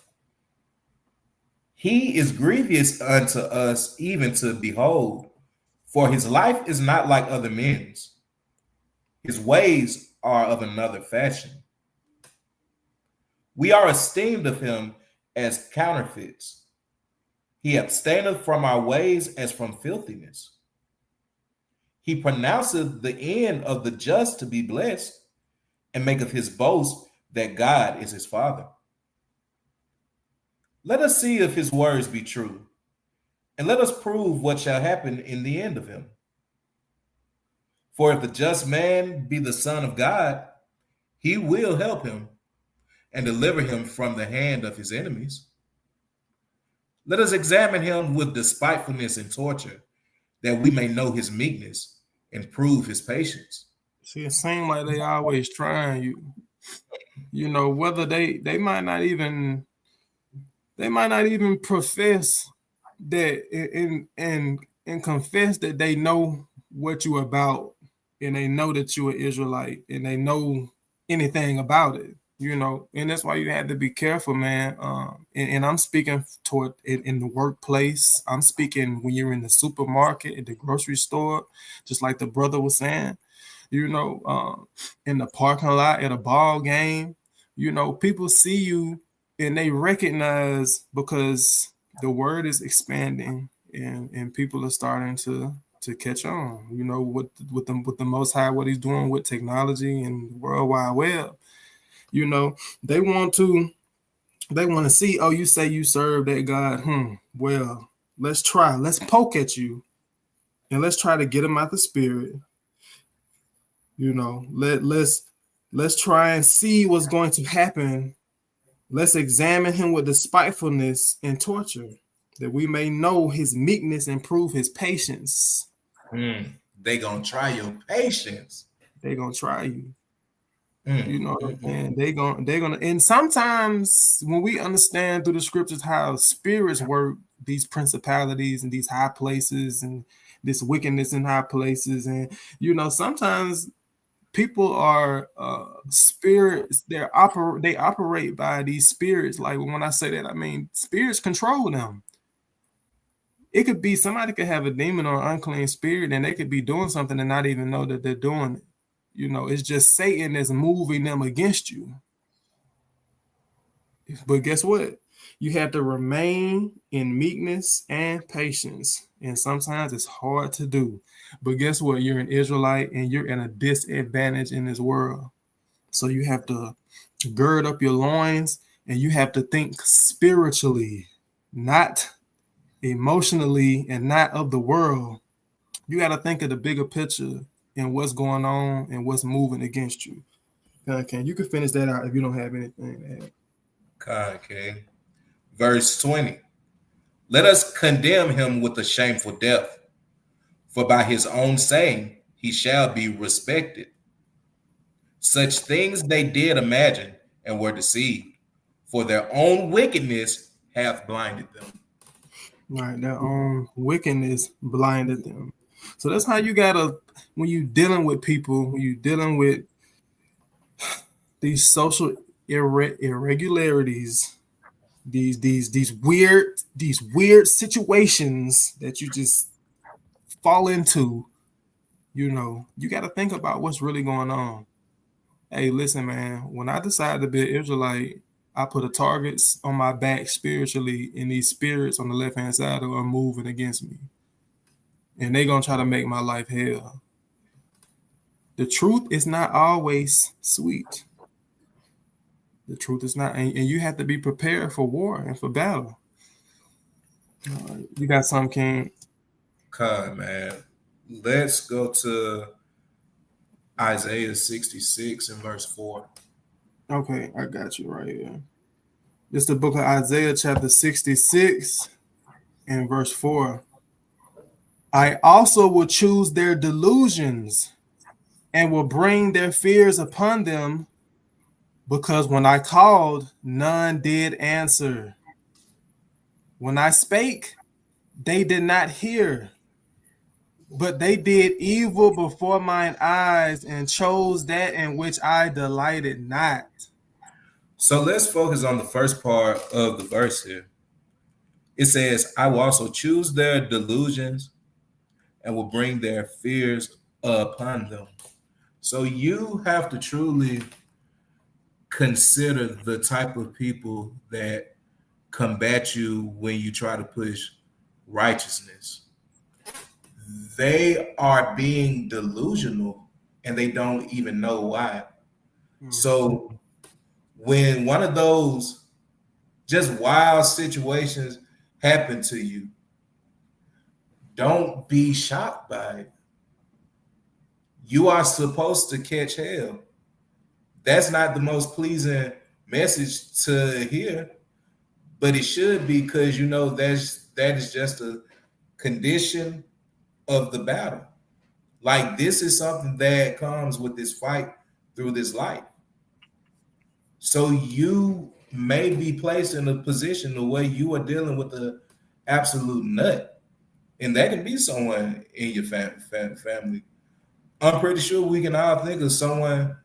He is grievous unto us, even to behold, for his life is not like other men's. His ways are of another fashion. We are esteemed of him as counterfeits. He abstaineth from our ways as from filthiness. He pronounceth the end of the just to be blessed, and maketh his boast that God is his Father. Let us see if his words be true, and let us prove what shall happen in the end of him. For if the just man be the Son of God, he will help him and deliver him from the hand of his enemies. Let us examine him with despitefulness and torture, that we may know his meekness and prove his patience. See, it seems like they always trying you. You know, whether they might not even profess that and confess that they know what you about, and they know that you're an Israelite, and they know anything about it. You know, and that's why you have to be careful, man. And I'm speaking toward in the workplace. I'm speaking when you're in the supermarket, at the grocery store, just like the brother was saying. You know, in the parking lot, at a ball game. You know, people see you and they recognize, because the word is expanding and people are starting to catch on. You know, with the Most High, what He's doing with technology and the World Wide Web. You know, they want to see, oh, you say you serve that God. Well, let's poke at you and let's try to get him out the spirit. You know, let's Let's try and see what's going to happen. Let's examine him with despitefulness and torture, that we may know his meekness and prove his patience. They gonna try your patience. They're gonna try you. Mm, You know what I'm mm, saying? They're gonna and sometimes when we understand through the scriptures how spirits work, these principalities and these high places and this wickedness in high places, and sometimes people are spirits. They operate by these spirits. Like when I say that, I mean spirits control them. It could be somebody could have a demon or unclean spirit, and they could be doing something and not even know that they're doing it. It's just Satan that's moving them against you. But guess what? You have to remain in meekness and patience. And sometimes it's hard to do. But guess what? You're an Israelite and you're in a disadvantage in this world. So you have to gird up your loins and you have to think spiritually, not emotionally and not of the world. You got to think of the bigger picture and what's going on and what's moving against you. Okay, you can finish that out if you don't have anything to add. okay. Verse 20. Let us condemn him with a shameful death, for by his own saying he shall be respected. Such things they did imagine and were deceived, for their own wickedness hath blinded them. Right, their own wickedness blinded them. So that's how you gotta, when you dealing with people, when you dealing with these social irregularities, these weird situations that you just fall into, you got to think about what's really going on. Hey, listen, man, when I decided to be an Israelite, I put a target on my back spiritually, and these spirits on the left hand side are moving against me, and they're gonna try to make my life hell. The truth is not always sweet. The truth is not, and you have to be prepared for war and for battle. You got some, King? God, man. Let's go to Isaiah 66 and verse 4. Okay, I got you right here. This is the book of Isaiah, chapter 66 and verse 4. I also will choose their delusions and will bring their fears upon them, because when I called, none did answer. When I spake, they did not hear, but they did evil before mine eyes and chose that in which I delighted not. So let's focus on the first part of the verse here. It says, I will also choose their delusions and will bring their fears upon them. So you have to truly consider the type of people that combat you when you try to push righteousness. They are being delusional and they don't even know why. So when one of those just wild situations happen to you, don't be shocked by it. You are supposed to catch hell. That's not the most pleasing message to hear, but it should be, because that is just a condition of the battle. Like, this is something that comes with this fight through this life. So you may be placed in a position the way you are dealing with the absolute nut, and that can be someone in your family. I'm pretty sure we can all think of someone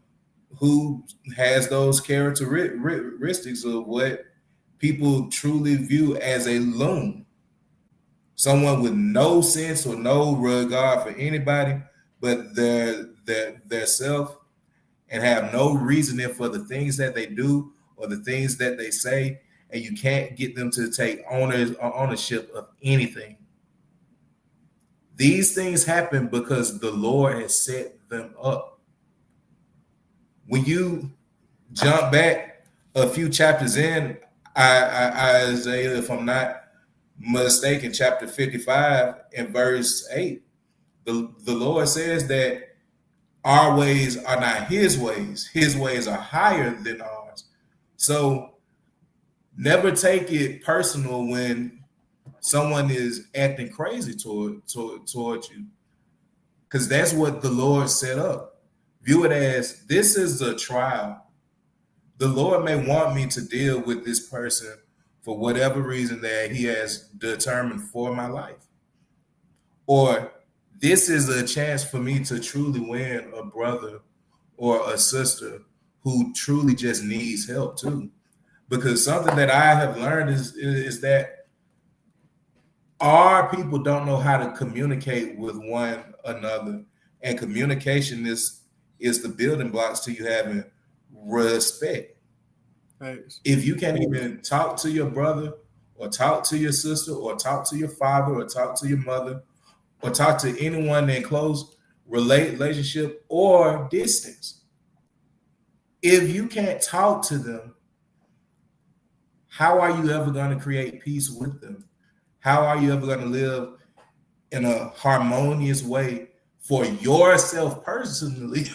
who has those characteristics of what people truly view as a loon. Someone with no sense or no regard for anybody but their self, and have no reasoning for the things that they do or the things that they say, and you can't get them to take ownership of anything. These things happen because the Lord has set them up. When you jump back a few chapters in Isaiah, if I'm not mistaken, chapter 55 and verse 8, the Lord says that our ways are not his ways. His ways are higher than ours. So never take it personal when someone is acting crazy towards you, because that's what the Lord set up. View it as this is a trial. The Lord may want me to deal with this person for whatever reason that he has determined for my life. Or this is a chance for me to truly win a brother or a sister who truly just needs help too. Because something that I have learned is that our people don't know how to communicate with one another, and communication is the building blocks to you having respect. Thanks. If you can't even talk to your brother or talk to your sister or talk to your father or talk to your mother or talk to anyone in close relationship or distance, if you can't talk to them, how are you ever going to create peace with them? How are you ever going to live in a harmonious way for yourself personally?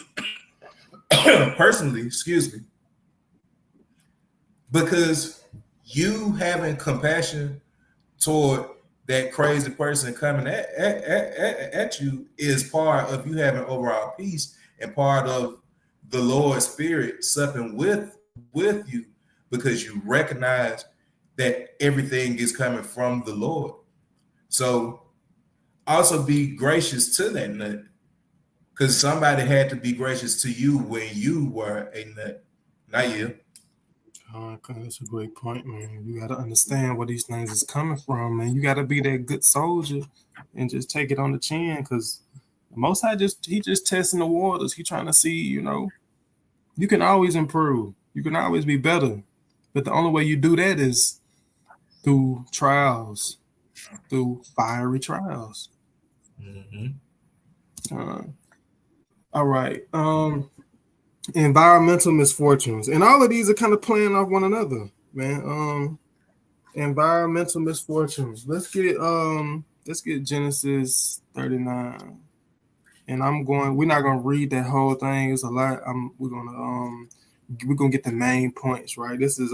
Personally, excuse me, because you having compassion toward that crazy person coming at you is part of you having overall peace and part of the Lord's Spirit supping with you, because you recognize that everything is coming from the Lord. So also be gracious to that nut, because somebody had to be gracious to you when you were a nut, not you. Okay, that's a great point, man. You got to understand where these things is coming from, man. You got to be that good soldier and just take it on the chin, because Most High he just testing the waters. He trying to see, you can always improve. You can always be better. But the only way you do that is through trials, through fiery trials. All right. Environmental misfortunes. And all of these are kind of playing off one another, man. Environmental misfortunes. Let's get Genesis 39. And we're not gonna read that whole thing. It's a lot. We're gonna get the main points, right? This is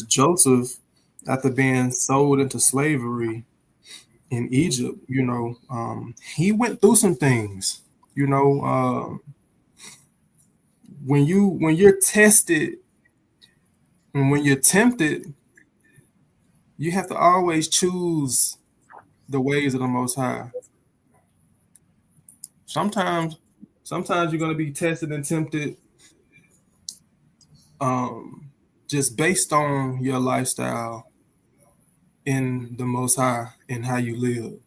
Joseph after being sold into slavery in Egypt. He went through some things. When you're tested and when you're tempted, you have to always choose the ways of the Most High. Sometimes you're going to be tested and tempted just based on your lifestyle in the Most High and how you live.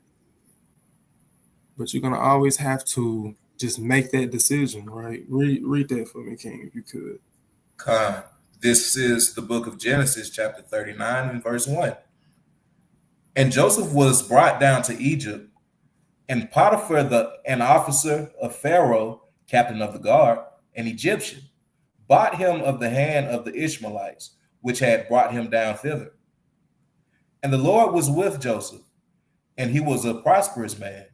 But you're going to always have to just make that decision, right? Read that for me, King, if you could. This is the book of Genesis, chapter 39 and verse 1. And Joseph was brought down to Egypt, and Potiphar, an officer of Pharaoh, captain of the guard, an Egyptian, bought him of the hand of the Ishmaelites, which had brought him down thither. And the Lord was with Joseph, and he was a prosperous man,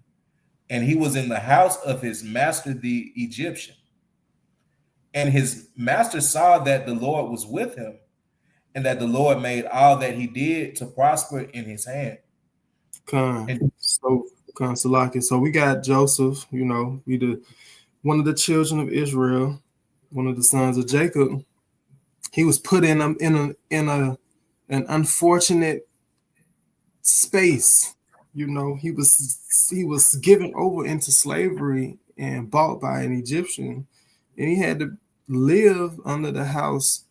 and he was in the house of his master the Egyptian. And his master saw that the Lord was with him, and that the Lord made all that he did to prosper in his hand. So we got Joseph, one of the children of Israel, one of the sons of Jacob. He was put in an unfortunate space. He was given over into slavery and bought by an Egyptian, and he had to live under the house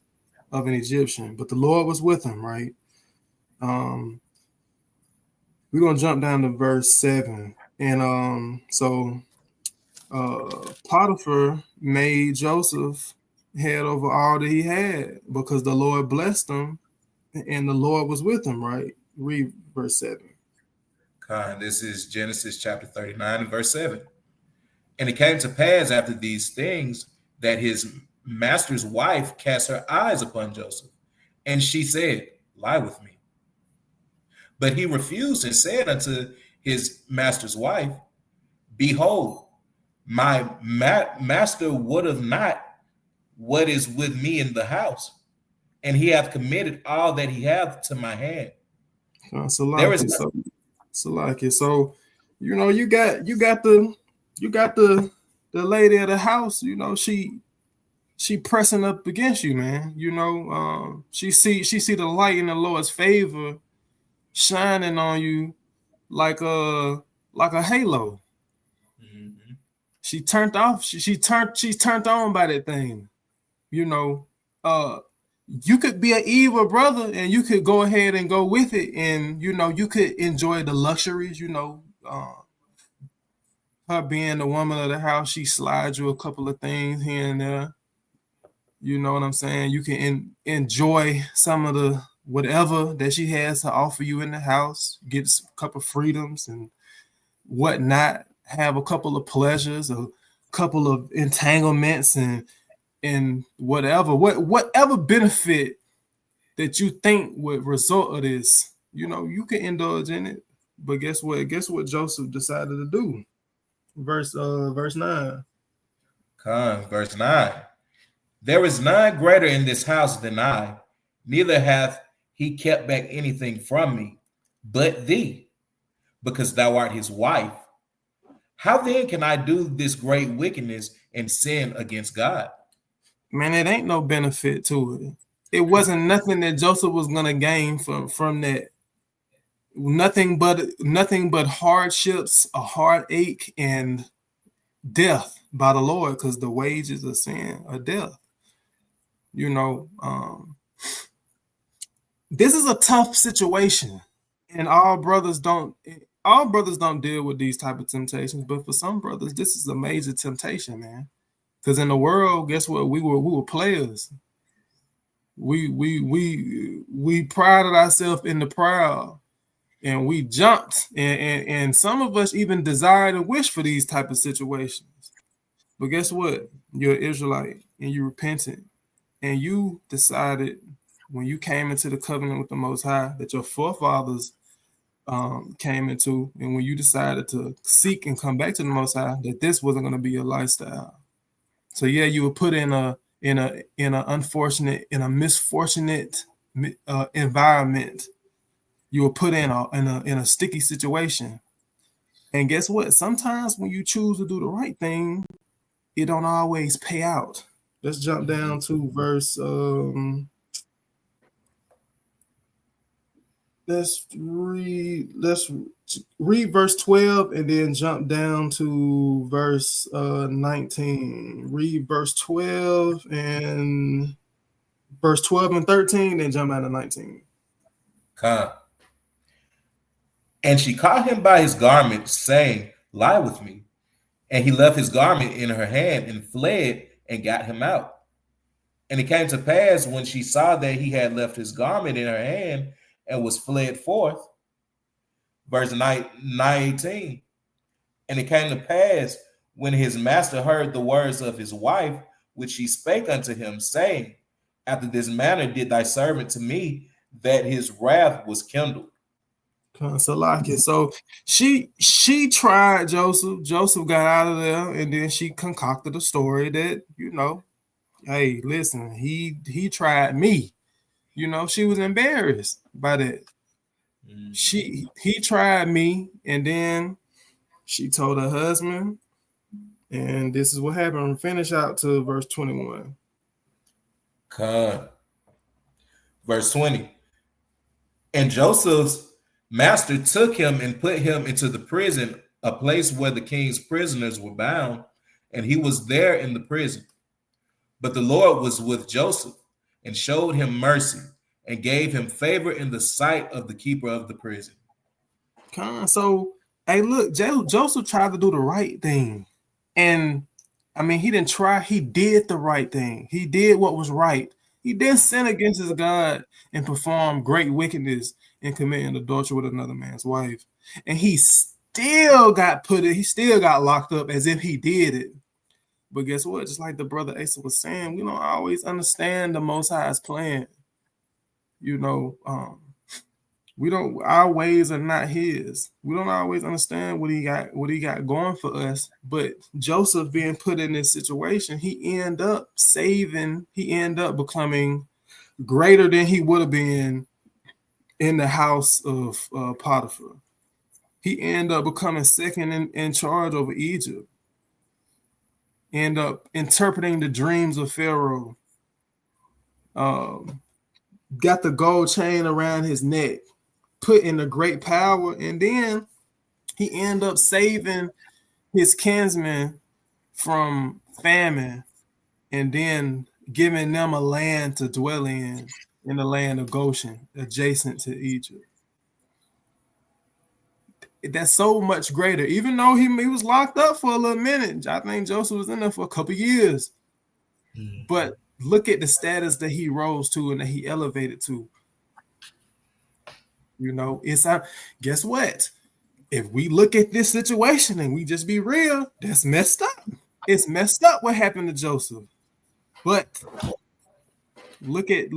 of an Egyptian. But the Lord was with him, right? We're gonna jump down to verse 7, and Potiphar made Joseph head over all that he had because the Lord blessed him, and the Lord was with him. Right? Read verse 7. This is Genesis chapter 39 and verse 7. And it came to pass after these things that his master's wife cast her eyes upon Joseph, and she said, "Lie with me." But he refused and said unto his master's wife, "Behold, my master would have not what is with me in the house, and he hath committed all that he hath to my hand. There is Salaki, so Salaki. So, you got the lady of the house. She pressing up against you, man. She see the light in the Lord's favor shining on you like a halo. Mhm. She turned off. She's turned on by that thing. You know, uh, you could be an evil brother, and you could go ahead and go with it, and you could enjoy the luxuries. Her being the woman of the house, she slides you a couple of things here and there. You know what I'm saying? You can enjoy some of the whatever that she has to offer you in the house. Get a couple of freedoms and whatnot. Have a couple of pleasures, a couple of entanglements, and whatever benefit that you think would result of this. You can indulge in it. But guess what? Guess what Joseph decided to do? Verse 9. Verse 9. There is none greater in this house than I, neither hath he kept back anything from me, but thee, because thou art his wife. How then can I do this great wickedness and sin against God? Man, it ain't no benefit to it. It wasn't nothing that Joseph was gonna gain from that. Nothing but hardships, a heartache, and death by the Lord, because the wages of sin are death. This is a tough situation, and all brothers don't deal with these type of temptations, but for some brothers, this is a major temptation, man. Because in the world, guess what? We were players. We prided ourselves in the proud, and we jumped, and some of us even desired and wish for these type of situations. But guess what? You're an Israelite, and you repented, and you decided when you came into the covenant with the Most High that your forefathers came into, and when you decided to seek and come back to the Most High, that this wasn't going to be your lifestyle. So yeah, you were put in a misfortunate environment. You were put in a sticky situation. And guess what? Sometimes when you choose to do the right thing, it don't always pay out. Let's jump down to verse. Let's read verse 12 and then jump down to verse 19. Read verse 12 and 13, then jump down to 19. Come. And she caught him by his garment, saying, Lie with me. And he left his garment in her hand and fled and got him out. And it came to pass when she saw that he had left his garment in her hand and was fled forth. Verse 19. And it came to pass when his master heard the words of his wife, which she spake unto him, saying, After this manner did thy servant to me, that his wrath was kindled. So she tried Joseph. Joseph got out of there, and then she concocted a story that, hey, listen, he tried me. She was embarrassed by that. He tried me, and then she told her husband, and this is what happened. Finish out to verse 21. Verse 20. And Joseph's master took him and put him into the prison, a place where the king's prisoners were bound, and he was there in the prison. But the Lord was with Joseph and showed him mercy and gave him favor in the sight of the keeper of the prison. So, hey, look, Joseph tried to do the right thing. And, he didn't try. He did the right thing. He did what was right. He didn't sin against his God and perform great wickedness in committing adultery with another man's wife. And he still got locked up as if he did it. But guess what? Just like the brother Asa was saying, we don't always understand the Most High's plan. We don't, our ways are not his. We don't always understand what he got going for us. But Joseph being put in this situation, he end up becoming greater than he would have been in the house of Potiphar. He ended up becoming second in charge over Egypt. End up interpreting the dreams of Pharaoh. Got the gold chain around his neck, put in a great power, and then he ended up saving his kinsmen from famine, and then giving them a land to dwell in the land of Goshen, adjacent to Egypt. That's so much greater. Even though he was locked up for a little minute, I think Joseph was in there for a couple years. But look at the status that he rose to and that he elevated to. You know, it's guess what? If we look at this situation and we just be real, that's messed up. It's messed up what happened to Joseph. But look at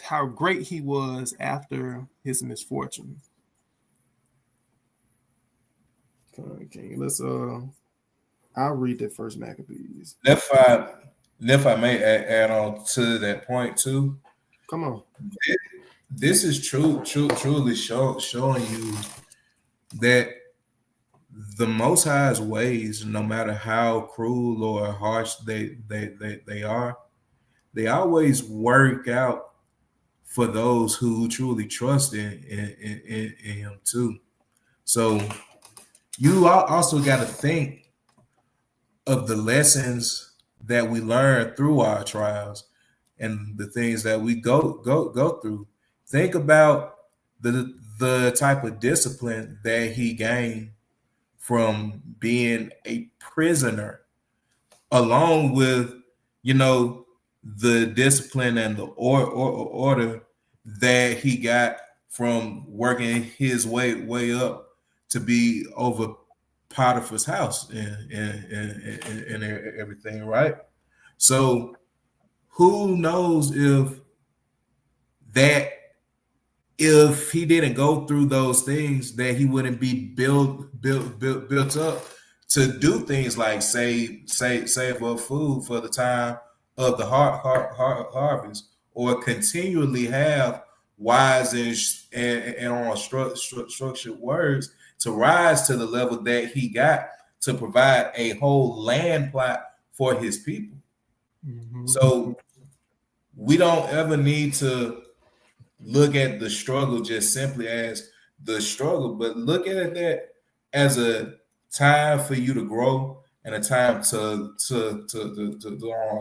how great he was after his misfortune. Okay, let's I'll read that first Maccabees. If I may add on to that point too. Come on. This is truly showing you that the Most High's ways, no matter how cruel or harsh they are, they always work out for those who truly trust in Him too. So you also got to think of the lessons that we learn through our trials and the things that we go through. Think about the type of discipline that he gained from being a prisoner, along with, you know, the discipline and the order that he got from working his way up to be over Potiphar's house and everything, right? So who knows if he didn't go through those things, that he wouldn't be built up to do things like save up food for the time of the harvest, or continually have wise and on structured words to rise to the level that he got to provide a whole land plot for his people. Mm-hmm. So we don't ever need to look at the struggle just simply as the struggle, but look at it as a time for you to grow and a time to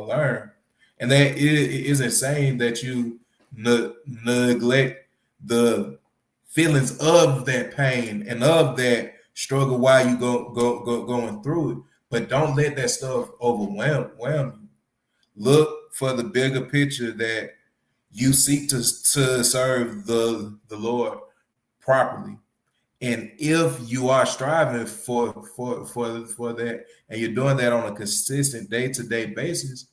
learn. And that it isn't saying that you neglect the feelings of that pain and of that struggle while you going through it, but don't let that stuff overwhelm you. Look for the bigger picture, that you seek to serve the Lord properly. And if you are striving for that, and you're doing that on a consistent day-to-day basis,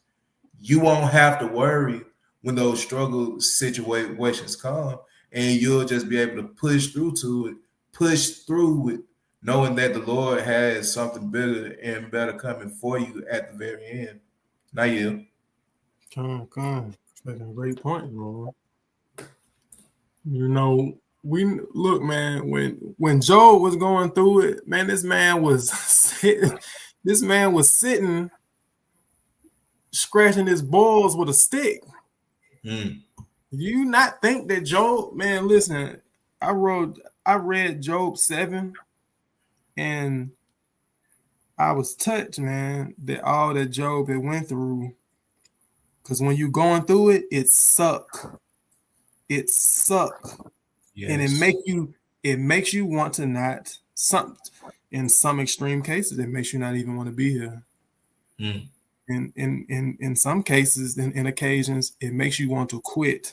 you won't have to worry when those struggle situations come, and you'll just be able to push through it, knowing that the Lord has something bigger and better coming for you at the very end. Now you. Come. That's a great point, Lord. You know, we look, man, when Job was going through it, man, this man was sitting scratching his balls with a stick. You not think that Job, man, listen, I read Job 7, and I was touched, man, that all that Job had went through. Because when you're going through it, it suck. Yes. And it makes you want to not, in some extreme cases, it makes you not even want to be here. In some cases, in occasions, it makes you want to quit.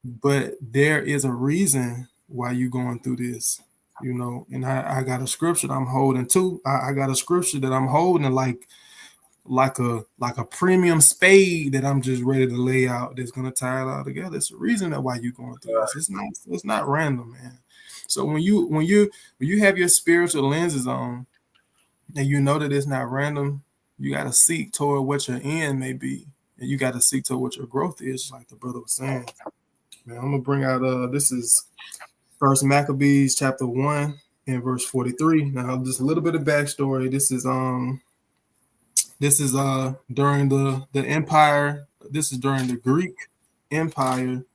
But there is a reason why you're going through this, you know. And I got a scripture that I'm holding too. I got a scripture that I'm holding like like a premium spade that I'm just ready to lay out that's gonna tie it all together. It's a reason that why you're going through this. It's not random, man. So when you have your spiritual lenses on and you know that it's not random, you gotta seek toward what your end may be. And you gotta seek toward what your growth is, like the brother was saying. Man, I'm gonna bring out this is First Maccabees chapter 1 and verse 43. Now just a little bit of backstory. This is during the empire. This is during the Greek Empire.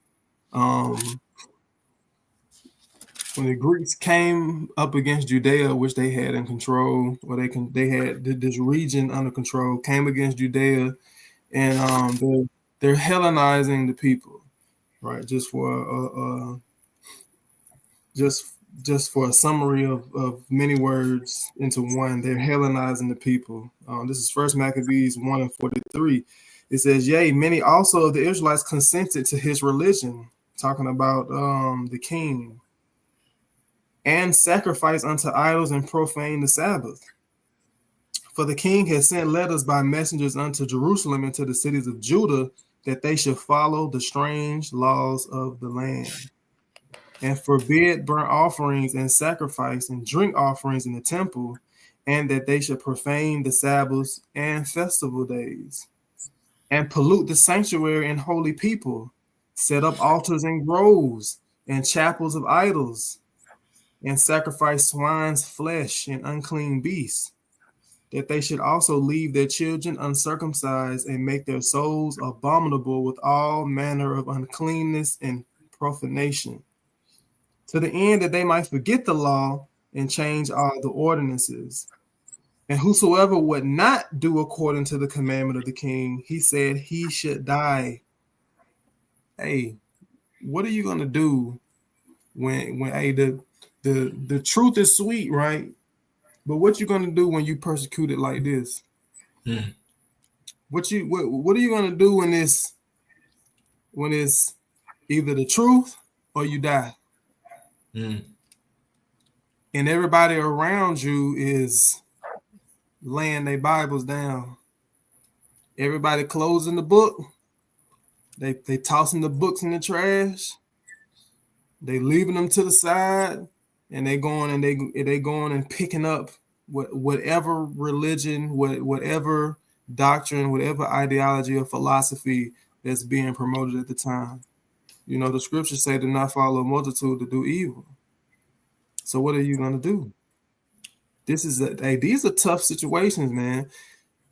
When the Greeks came up against Judea, which they had in control, or they had this region under control, came against Judea, and they're Hellenizing the people, right? Just for a summary of many words into one, they're Hellenizing the people. This is First Maccabees 1 and 43. It says, yea, many also of the Israelites consented to his religion, talking about the king, and sacrificed unto idols and profaned the Sabbath. For the king had sent letters by messengers unto Jerusalem and to the cities of Judah that they should follow the strange laws of the land, and forbid burnt offerings and sacrifice and drink offerings in the temple, and that they should profane the Sabbaths and festival days, and pollute the sanctuary and holy people, set up altars and groves and chapels of idols, and sacrifice swine's flesh and unclean beasts, that they should also leave their children uncircumcised and make their souls abominable with all manner of uncleanness and profanation, to the end that they might forget the law and change all the ordinances. And whosoever would not do according to the commandment of the king, he said he should die. Hey, what are you gonna do when hey, the truth is sweet, right? But what you gonna do when you persecuted like this? What are you gonna do when it's either the truth or you die? And everybody around you is laying their Bibles down. Everybody closing the book. They tossing the books in the trash. They leaving them to the side, and they going and picking up whatever religion, whatever doctrine, whatever ideology or philosophy that's being promoted at the time. You know, the scriptures say to not follow a multitude to do evil. So what are you going to do? These are tough situations, man.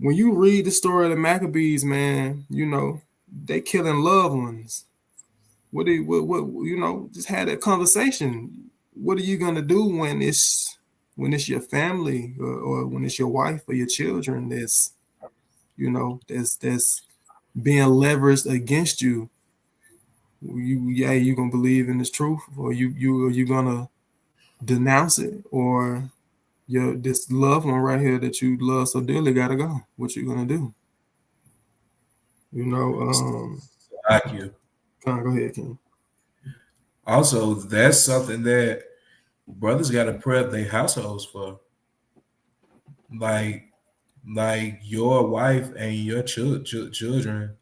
When you read the story of the Maccabees, man, you know, they killing loved ones. What you know, just had that conversation. What are you going to do when it's your family or when it's your wife or your children that's, you know, that's being leveraged against you? You gonna believe in this truth, or you gonna denounce it, or this loved one right here that you love so dearly gotta go? What you gonna do? You know, Like you. go ahead, King. Also, that's something that brothers got to prep their households for. Like your wife and your children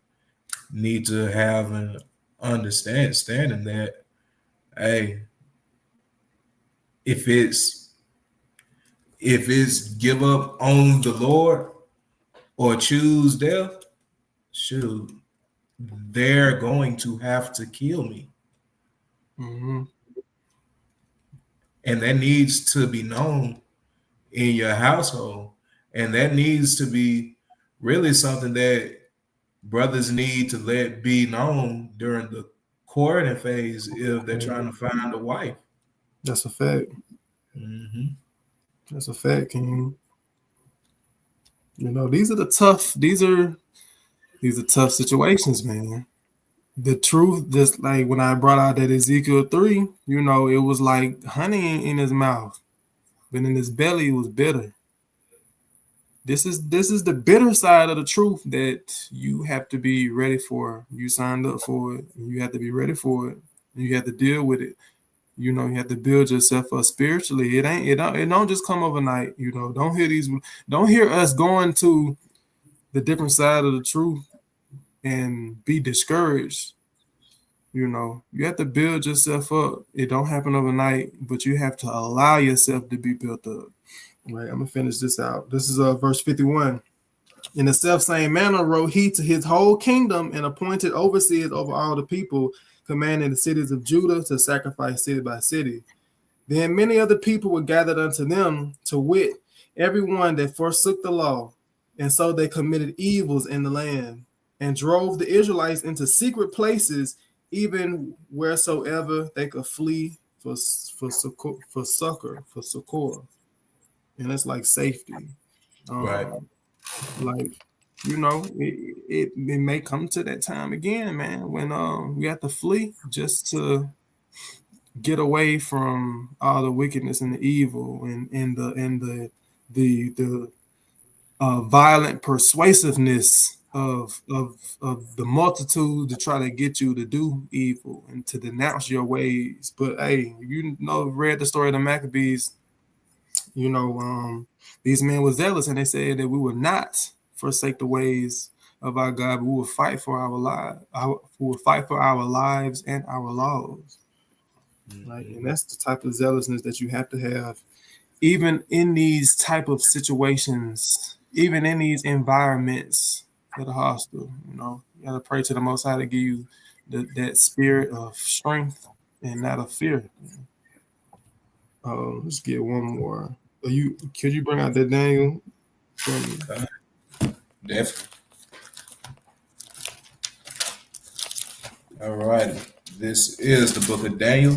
need to have an understanding that, hey, if it's give up on the Lord or choose death, shoot, they're going to have to kill me. Mm-hmm. And that needs to be known in your household. And that needs to be really something that brothers need to let be known during the courting phase if they're trying to find a wife. That's a fact. Mm-hmm. That's a fact, King. You know, these are tough situations, man. The truth, just like when I brought out that Ezekiel 3, you know, it was like honey in his mouth, but in his belly it was bitter. This is the bitter side of the truth that you have to be ready for. You signed up for it. You have to be ready for it. You have to deal with it. You know, you have to build yourself up spiritually. It don't just come overnight. You know, don't hear us going to the different side of the truth and be discouraged. You know, you have to build yourself up. It don't happen overnight, but you have to allow yourself to be built up. Right. I'm gonna finish this out. This is verse 51. In the self same manner wrote he to his whole kingdom and appointed overseers over all the people, commanding the cities of Judah to sacrifice city by city. Then many of the people were gathered unto them, to wit, everyone that forsook the law, and so they committed evils in the land, and drove the Israelites into secret places, even wheresoever they could flee for succor, and it's like safety. Right. Like, you know, it may come to that time again, man, when we have to flee just to get away from all the wickedness and the evil and the violent persuasiveness of the multitude to try to get you to do evil and to denounce your ways. But hey, you know, read the story of the Maccabees, you know, these men were zealous and they said that we would not forsake the ways of our God, but we will fight for our lives. We will fight for our lives and our laws. Right, and that's the type of zealousness that you have to have, even in these type of situations, even in these environments that are hostile. You know, you got to pray to the Most High to give you that spirit of strength and not of fear. Let's get one more. Could you bring out that Daniel? Definitely. All right. This is the book of Daniel.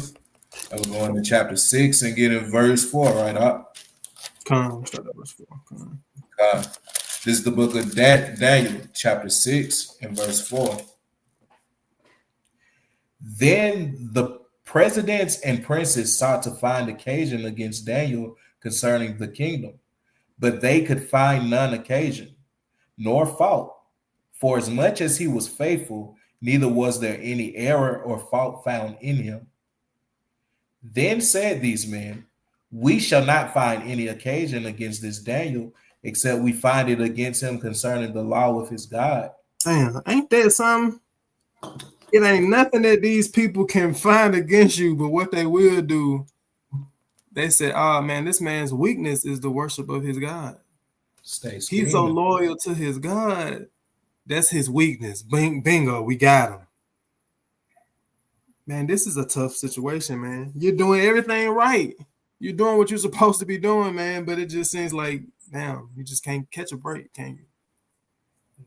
I will go into chapter 6 and get in verse 4, right up. Come, start at verse 4. This is the book of Daniel, chapter 6 and verse 4. Then the presidents and princes sought to find occasion against Daniel concerning the kingdom, but they could find none occasion, nor fault. For as much as he was faithful, neither was there any error or fault found in him. Then said these men, we shall not find any occasion against this Daniel, except we find it against him concerning the law of his God. Damn, ain't that something? It ain't nothing that these people can find against you, but what they will do, they said, oh man, this man's weakness is the worship of his God. He's so loyal to his God. That's his weakness. Bingo, we got him. Man, this is a tough situation, man. You're doing everything right. You're doing what you're supposed to be doing, man, but it just seems like, damn, you just can't catch a break, can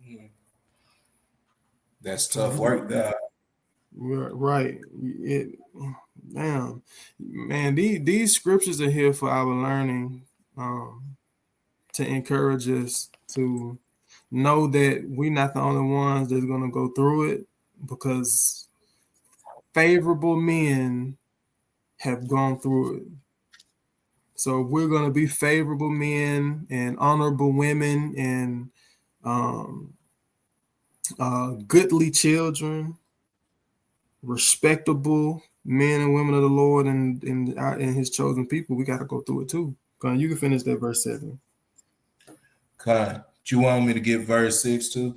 you? That's tough work, though. Right. Damn. Man, these scriptures are here for our learning, to encourage us to know that we're not the only ones that's going to go through it, because favorable men have gone through it. So we're going to be favorable men and honorable women and goodly children, respectable men and women of the Lord and his chosen people. We got to go through it too. You can finish that verse 7. Do you want me to get verse 6 too?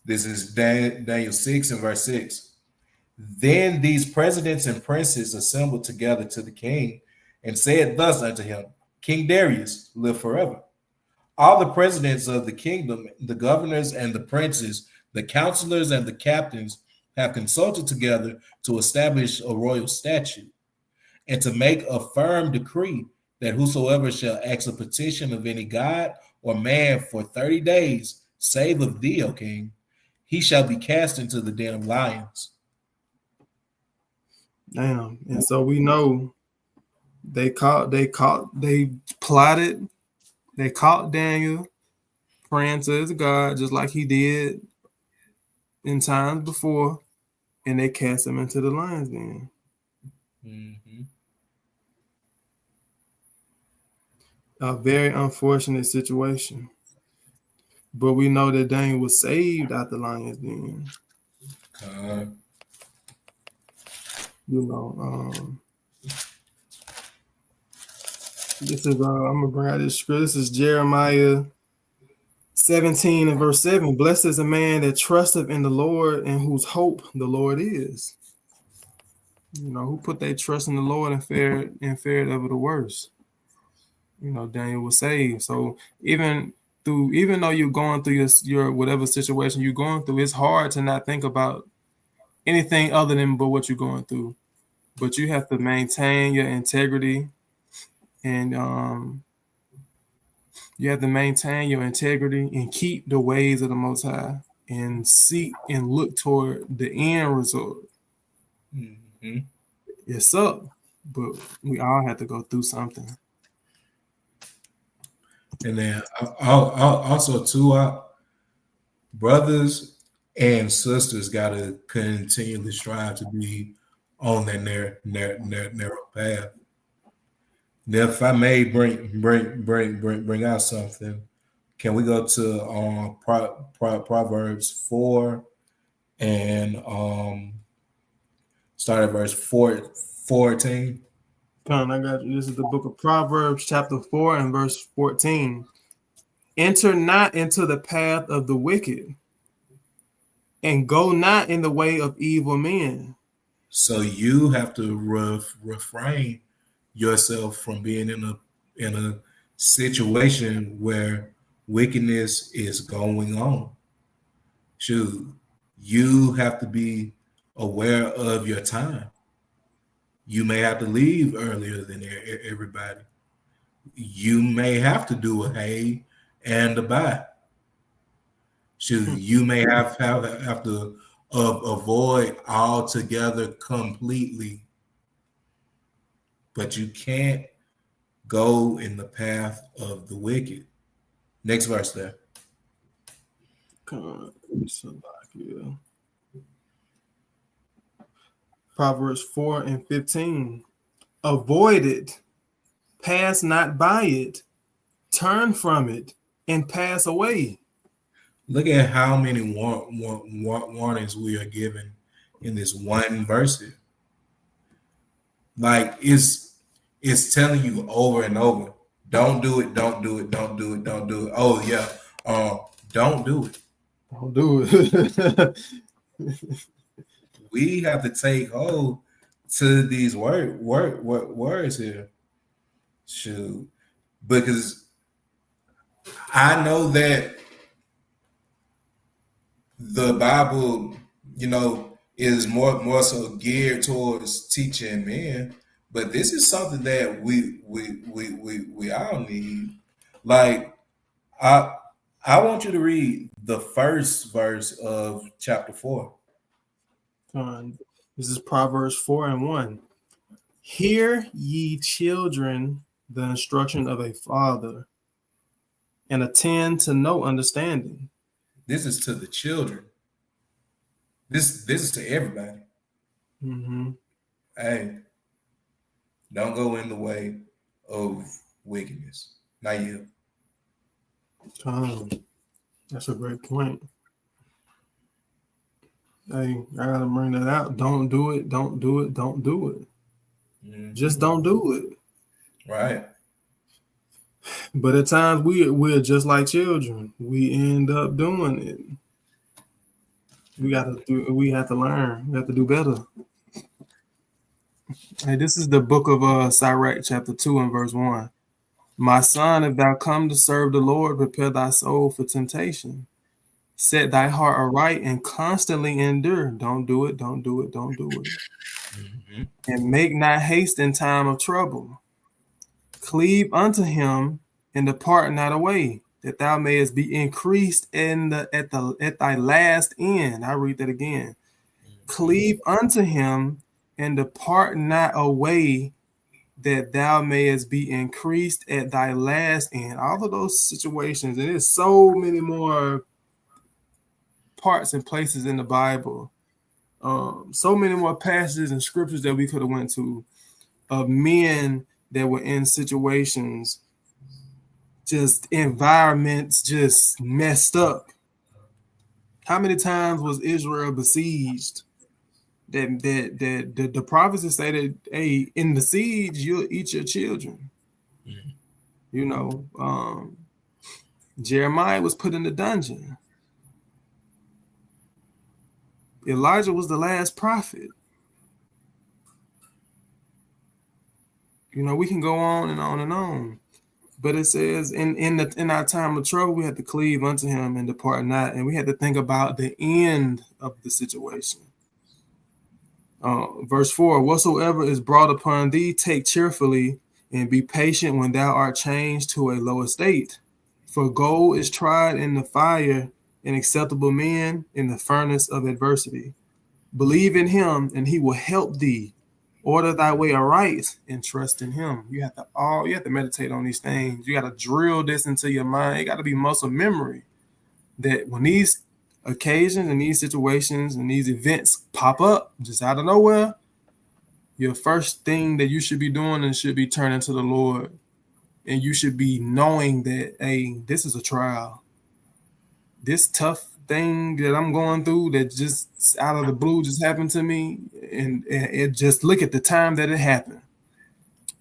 This is Daniel 6 and verse 6. Then these presidents and princes assembled together to the king and said thus unto him, King Darius, live forever. All the presidents of the kingdom, the governors and the princes, the counselors and the captains have consulted together to establish a royal statute and to make a firm decree that whosoever shall ask a petition of any god or man for 30 days, save of thee, O king, he shall be cast into the den of lions. Damn. And so we know they plotted, they caught Daniel praying to his God just like he did in times before, and they cast him into the lion's den. A very unfortunate situation. But we know that Daniel was saved out the lion's den. This is I'm gonna bring out this script. This is Jeremiah 17 and verse 7. Blessed is a man that trusteth in the Lord and whose hope the Lord is. You know, who put their trust in the Lord and fared over the worst. You know, Daniel was saved. So even though you're going through your whatever situation you're going through, it's hard to not think about anything other than but what you're going through. But you have to maintain your integrity, and you have to maintain your integrity and keep the ways of the Most High and seek and look toward the end result. Mm-hmm. It's up, but we all have to go through something. And then also too, brothers and sisters got to continually strive to be on that narrow path. Now, if I may bring out something, can we go to Proverbs 4 and start at verse 14? Come on, I got you. This is the book of Proverbs, chapter 4 and verse 14. Enter not into the path of the wicked, and go not in the way of evil men. So you have to refrain yourself from being in a situation where wickedness is going on. Shoot, you have to be aware of your time. You may have to leave earlier than everybody. You may have to do a hay and a buy. Shoot, you may have to avoid altogether completely, but you can't go in the path of the wicked. Next verse there. Come on, Salakia. Proverbs 4 and 15. Avoid it, pass not by it, turn from it, and pass away. Look at how many warnings we are given in this one verse here. Like it's telling you over and over, don't do it, don't do it, don't do it, don't do it. Oh yeah, don't do it. Don't do it. We have to take hold to these words here. Shoot, because I know that the Bible, is more so geared towards teaching men, but this is something that we all need. Like I want you to read the first verse of chapter 4. This is Proverbs 4 and 1. Hear ye children the instruction of a father, and attend to no understanding. This is to the children. This is to everybody. Mm-hmm. Hey, don't go in the way of wickedness. Not you. That's a great point. Hey, I gotta bring that out. Don't do it. Don't do it. Don't do it. Mm-hmm. Just don't do it. Right. But at times we're just like children. We end up doing it. We have to learn. We have to do better. Hey, this is the book of Sirach, chapter 2 and verse 1. My son, if thou come to serve the Lord, prepare thy soul for temptation. Set thy heart aright and constantly endure. Don't do it, don't do it, don't do it. Mm-hmm. And make not haste in time of trouble. Cleave unto him and depart not away, that thou mayest be increased at thy last end. I read that again. Cleave unto him and depart not away, that thou mayest be increased at thy last end. All of those situations, and there's so many more parts and places in the Bible, so many more passages and scriptures that we could have went to of men that were in situations, just environments just messed up. How many times was Israel besieged? That the prophets say that, hey, in the siege you'll eat your children. You know, Jeremiah was put in the dungeon. Elijah was the last prophet. You know, we can go on and on and on. But it says in our time of trouble, we had to cleave unto him and depart not. And we had to think about the end of the situation. Verse 4, whatsoever is brought upon thee, take cheerfully, and be patient when thou art changed to a low estate. For gold is tried in the fire, and acceptable men in the furnace of adversity. Believe in him, and he will help thee. Order thy way aright and trust in him. You have to meditate on these things. You got to drill this into your mind. It got to be muscle memory that when these occasions and these situations and these events pop up just out of nowhere, your first thing that you should be doing and should be turning to the Lord. And you should be knowing that, hey, this is a trial. This tough thing that I'm going through that just out of the blue just happened to me, and it just look at the time that it happened.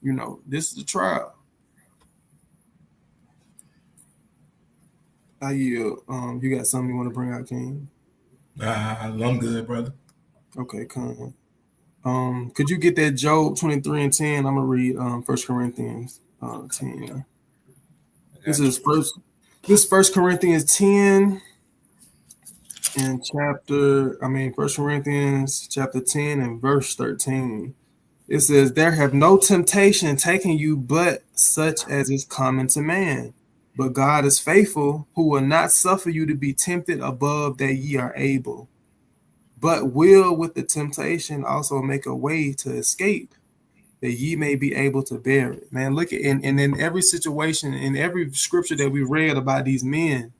You know, this is a trial. You got something you want to bring out, King? I'm good, brother. Okay, come on. Could you get that Job 23 and 10? I'm gonna read 1 Corinthians 10. This is First Corinthians 10 and 1 Corinthians chapter 10 and verse 13. It says, there have no temptation taken you but such as is common to man. But God is faithful, who will not suffer you to be tempted above that ye are able, but will with the temptation also make a way to escape, that ye may be able to bear it. Man, look at and in every situation, in every scripture that we read about these men,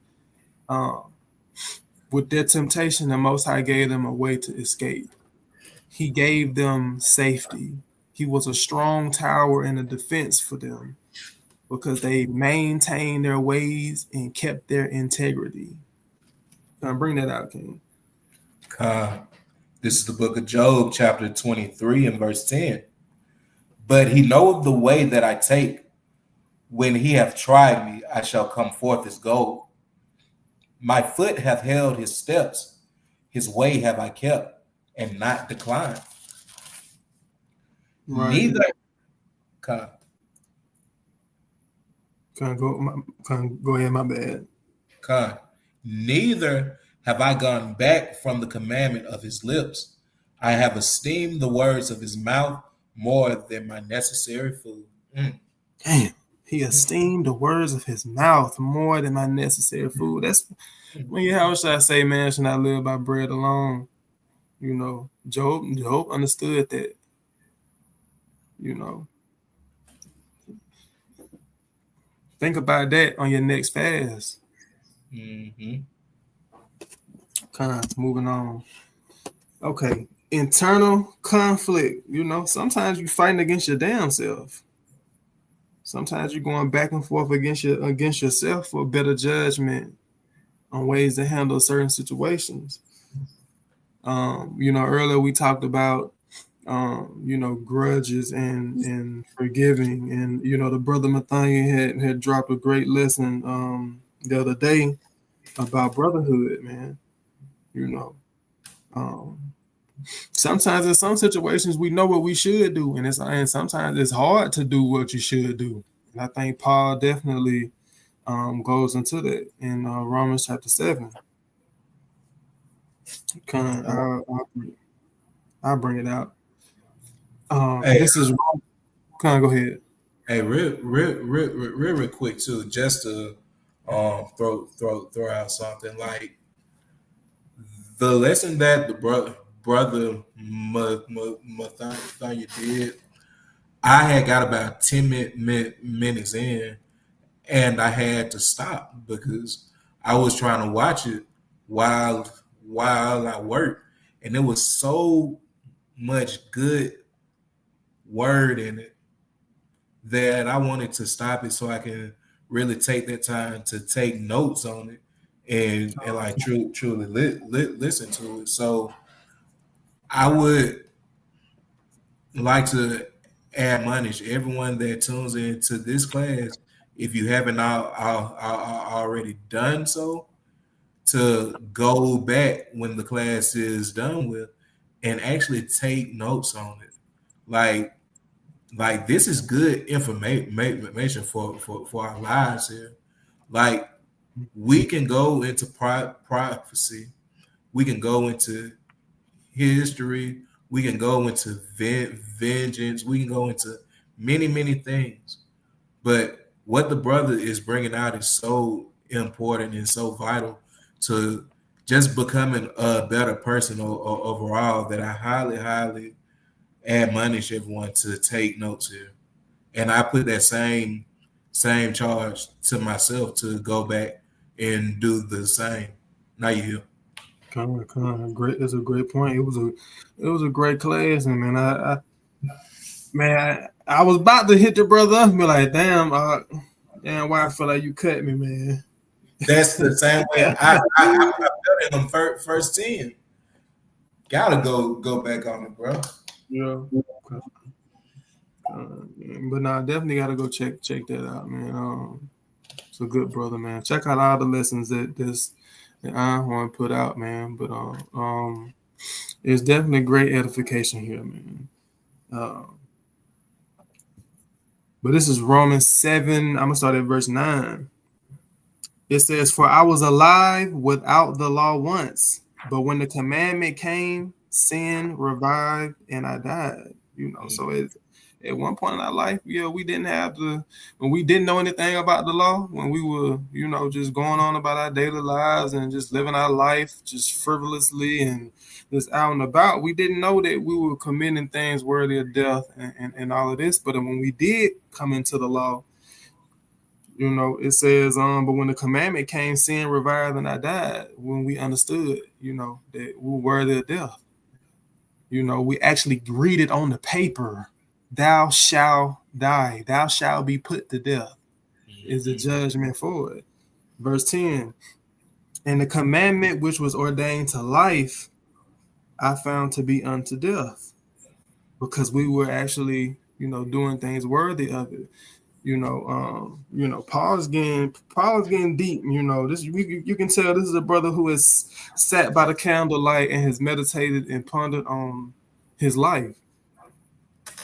with their temptation, the Most High gave them a way to escape. He gave them safety. He was a strong tower and a defense for them because they maintained their ways and kept their integrity. Now bring that out, King. This is the book of Job, chapter 23 and verse 10. But he knoweth the way that I take. When he hath tried me, I shall come forth as gold. My foot hath held his steps. His way have I kept and not declined. Right. Neither. Go ahead, my bad. Neither have I gone back from the commandment of his lips. I have esteemed the words of his mouth more than my necessary food. Damn, he esteemed the words of his mouth more than my necessary food. That's when how should I say, man, should not live by bread alone. You know, Job understood that. You know, think about that on your next fast. Moving on. Okay, internal conflict. You know, sometimes you're fighting against your damn self. Sometimes you're going back and forth against yourself for better judgment on ways to handle certain situations. You know, earlier we talked about you know, grudges and forgiving, and you know, the brother Mathania had dropped a great lesson the other day about brotherhood, man. You know, sometimes in some situations we know what we should do, and sometimes it's hard to do what you should do. And I think Paul definitely goes into that in Romans chapter 7. I'll bring it out. This is go ahead. Hey, real quick too, just to throw out something like the lesson that the brother Mathania did. I had got about 10 minutes in, and I had to stop because I was trying to watch it while I worked, and there was so much good word in it that I wanted to stop it so I can really take that time to take notes on it and like truly listen to it. So I would like to admonish everyone that tunes into this class, if you haven't already done so, to go back when the class is done with and actually take notes on it. Like, this is good information for our lives here. Like, we can go into prophecy, we can go into history, we can go into vengeance, we can go into many things. But what the brother is bringing out is so important and so vital to just becoming a better person overall, that I highly admonish everyone to take notes here. And I put that same charge to myself to go back and do the same. Now you. Great. That's a great point. It was a great class, and I was about to hit the brother up and be like, damn, why I feel like you cut me, man. That's the same way I felt in them first 10. Gotta go back on it, bro. Yeah. But no, definitely gotta go check that out, man. It's a good brother, man. Check out all the lessons that I want to put out, man. But it's definitely great edification here, man. But this is Romans 7. I'm gonna start at verse 9. It says, "For I was alive without the law once, but when the commandment came, sin revived and I died." So at one point in our life, we didn't have when we didn't know anything about the law, when we were, just going on about our daily lives and just living our life just frivolously and just out and about, we didn't know that we were committing things worthy of death and all of this. But when we did come into the law, it says, but when the commandment came, sin revived and I died. When we understood, that we were worthy of death. We actually read it on the paper. Thou shalt die. Thou shalt be put to death. Is the judgment for it. Verse 10. And the commandment which was ordained to life, I found to be unto death. Because we were actually, doing things worthy of it. Paul's getting deep. This you can tell this is a brother who has sat by the candlelight and has meditated and pondered on his life.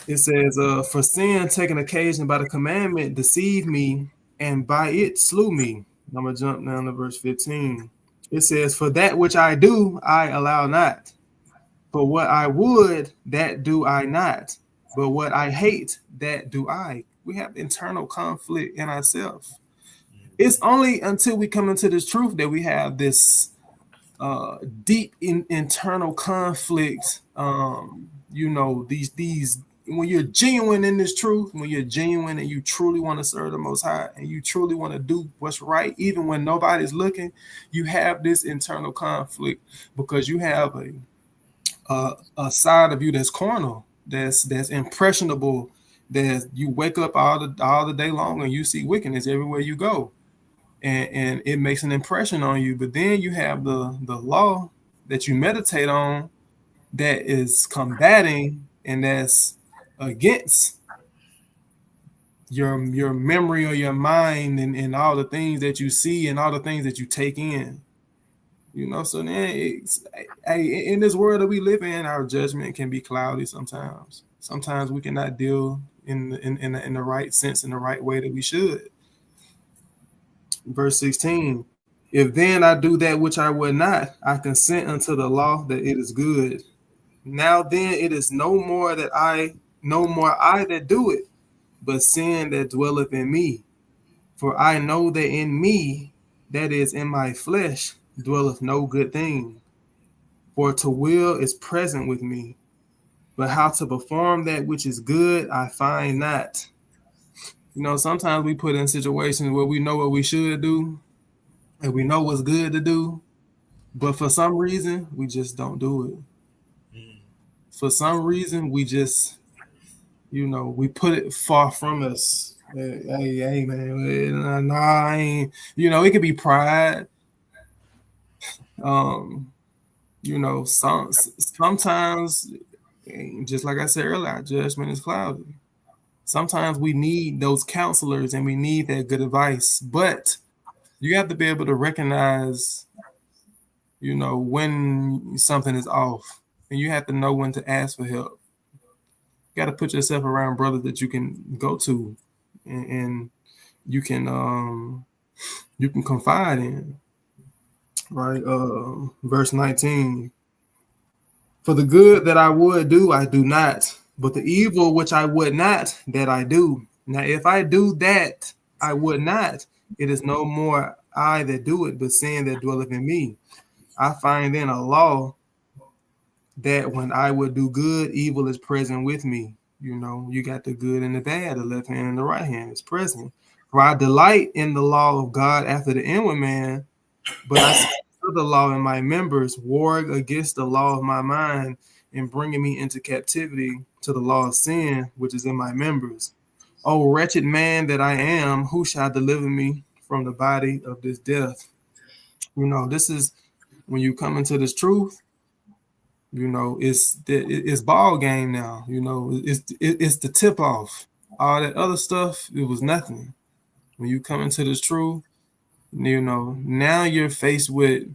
It says, "For sin, taking occasion by the commandment, deceived me, and by it slew me." I'm gonna jump down to verse 15. It says, "For that which I do, I allow not. For what I would, that do I not. But what I hate, that do I." We have internal conflict in ourselves. It's only until we come into this truth that we have this deep internal conflict. These when you're genuine in this truth, when you're genuine and you truly want to serve the Most High and you truly want to do what's right, even when nobody's looking, you have this internal conflict because you have a side of you that's carnal, that's impressionable, that you wake up all the day long and you see wickedness everywhere you go, and it makes an impression on you. But then you have the law that you meditate on that is combating and that's against your memory or your mind and all the things that you see and all the things that you take in. So then in this world that we live in, our judgment can be cloudy sometimes. Sometimes we cannot deal in the right sense, in the right way that we should. Verse 16, "If then I do that which I would not, I consent unto the law that it is good. Now then it is no more I that do it, but sin that dwelleth in me. For I know that in me, that is in my flesh, dwelleth no good thing. For to will is present with me, but how to perform that which is good I find not." Sometimes we put in situations where we know what we should do and we know what's good to do, but for some reason we just don't do it. For some reason we just, we put it far from us. Hey man, nah, I ain't. It could be pride. Sometimes, just like I said earlier, our judgment is cloudy. Sometimes we need those counselors and we need that good advice, but you have to be able to recognize, when something is off, and you have to know when to ask for help. You got to put yourself around brothers that you can go to, and you can confide in. Right, verse 19. For the good that I would do, I do not, but the evil which I would not, that I do. Now, if I do that I would not, it is no more I that do it, but sin that dwelleth in me. I find then a law that when I would do good, evil is present with me. You got the good and the bad, the left hand and the right hand is present. For I delight in the law of God after the inward man, but I see the law in my members, warring against the law of my mind, and bringing me into captivity to the law of sin, which is in my members. Oh, wretched man that I am, who shall deliver me from the body of this death? This is when you come into this truth. It's ball game now. It's the tip off. All that other stuff, it was nothing. When you come into this truth, now you're faced with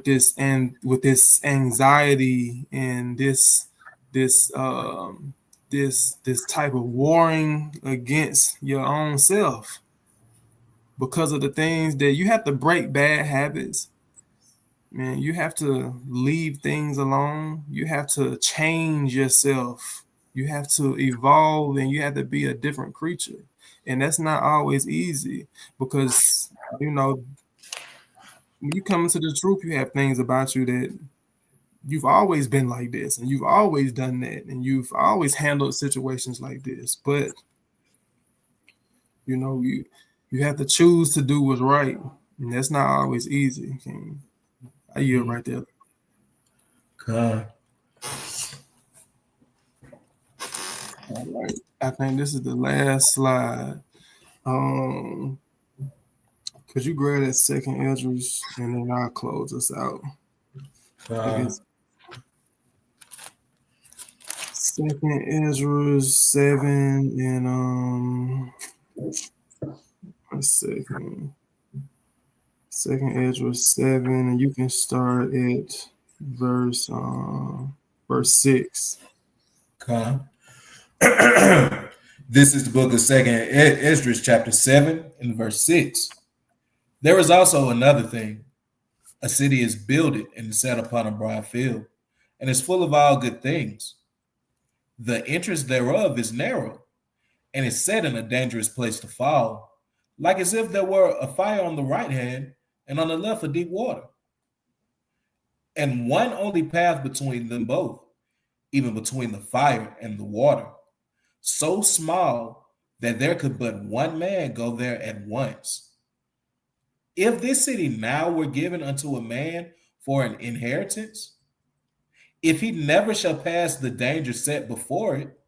this anxiety and this type of warring against your own self because of the things that you have to break. Bad habits, man. You have to leave things alone. You have to change yourself. You have to evolve, and you have to be a different creature, and that's not always easy because when you come into the truth, you have things about you that you've always been like this, and you've always done that, and you've always handled situations like this. But you have to choose to do what's right, and that's not always easy. King. I yield right there. All right. I think this is the last slide. Could you grab that second Esdras, and then I'll close us out. Second Esdras 7 and a second. Second Esdras 7, and you can start at verse 6. This is the book of Second Esdras, chapter 7, and verse 6. There is also another thing. A city is builded and set upon a broad field, and is full of all good things. The entrance thereof is narrow, and is set in a dangerous place to fall, like as if there were a fire on the right hand, and on the left a deep water. And one only path between them both, even between the fire and the water, so small that there could but one man go there at once. If this city now were given unto a man for an inheritance, if he never shall pass the danger set before it,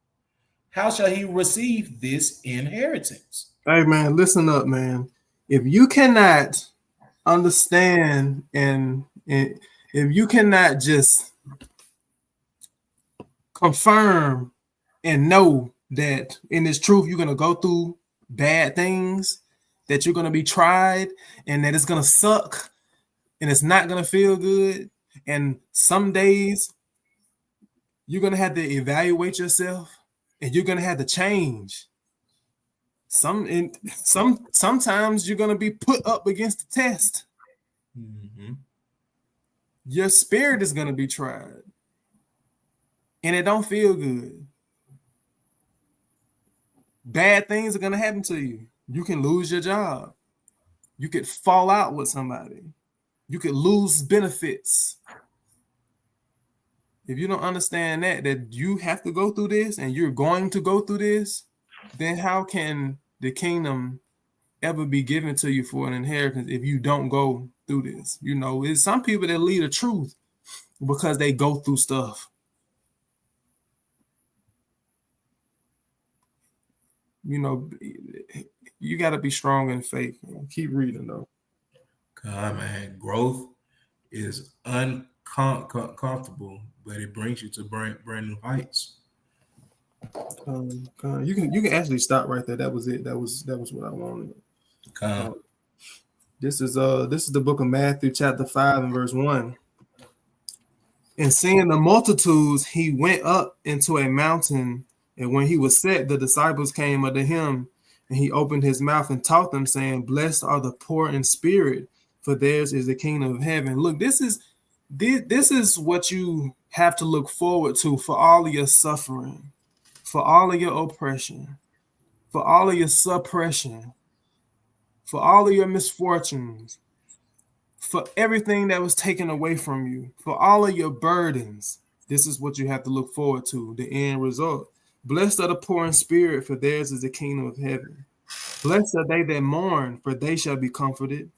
how shall he receive this inheritance? Hey, man, listen up, man. If you cannot understand and if you cannot just confirm and know that in this truth you're going to go through bad things, that you're going to be tried, and that it's going to suck, and it's not going to feel good, and some days you're going to have to evaluate yourself, and you're going to have to change. Sometimes you're going to be put up against the test. Mm-hmm. Your spirit is going to be tried, and it don't feel good. Bad things are going to happen to you. You can lose your job. You could fall out with somebody. You could lose benefits. If you don't understand that you have to go through this and you're going to go through this, then how can the kingdom ever be given to you for an inheritance if you don't go through this? It's some people that lead the truth because they go through stuff. You got to be strong in faith. Keep reading, though. God, man, growth is uncomfortable, but it brings you to brand new heights. You can actually stop right there. That was it. That was what I wanted. Come. This is the book of Matthew, chapter 5 and verse 1. And seeing the multitudes, he went up into a mountain, and when he was set, the disciples came unto him, and he opened his mouth and taught them, saying, Blessed are the poor in spirit, for theirs is the kingdom of heaven. Look, this is what you have to look forward to for all of your suffering, for all of your oppression, for all of your suppression, for all of your misfortunes, for everything that was taken away from you, for all of your burdens. This is what you have to look forward to, the end result. Blessed are the poor in spirit, for theirs is the kingdom of heaven. Blessed are they that mourn, for they shall be comforted.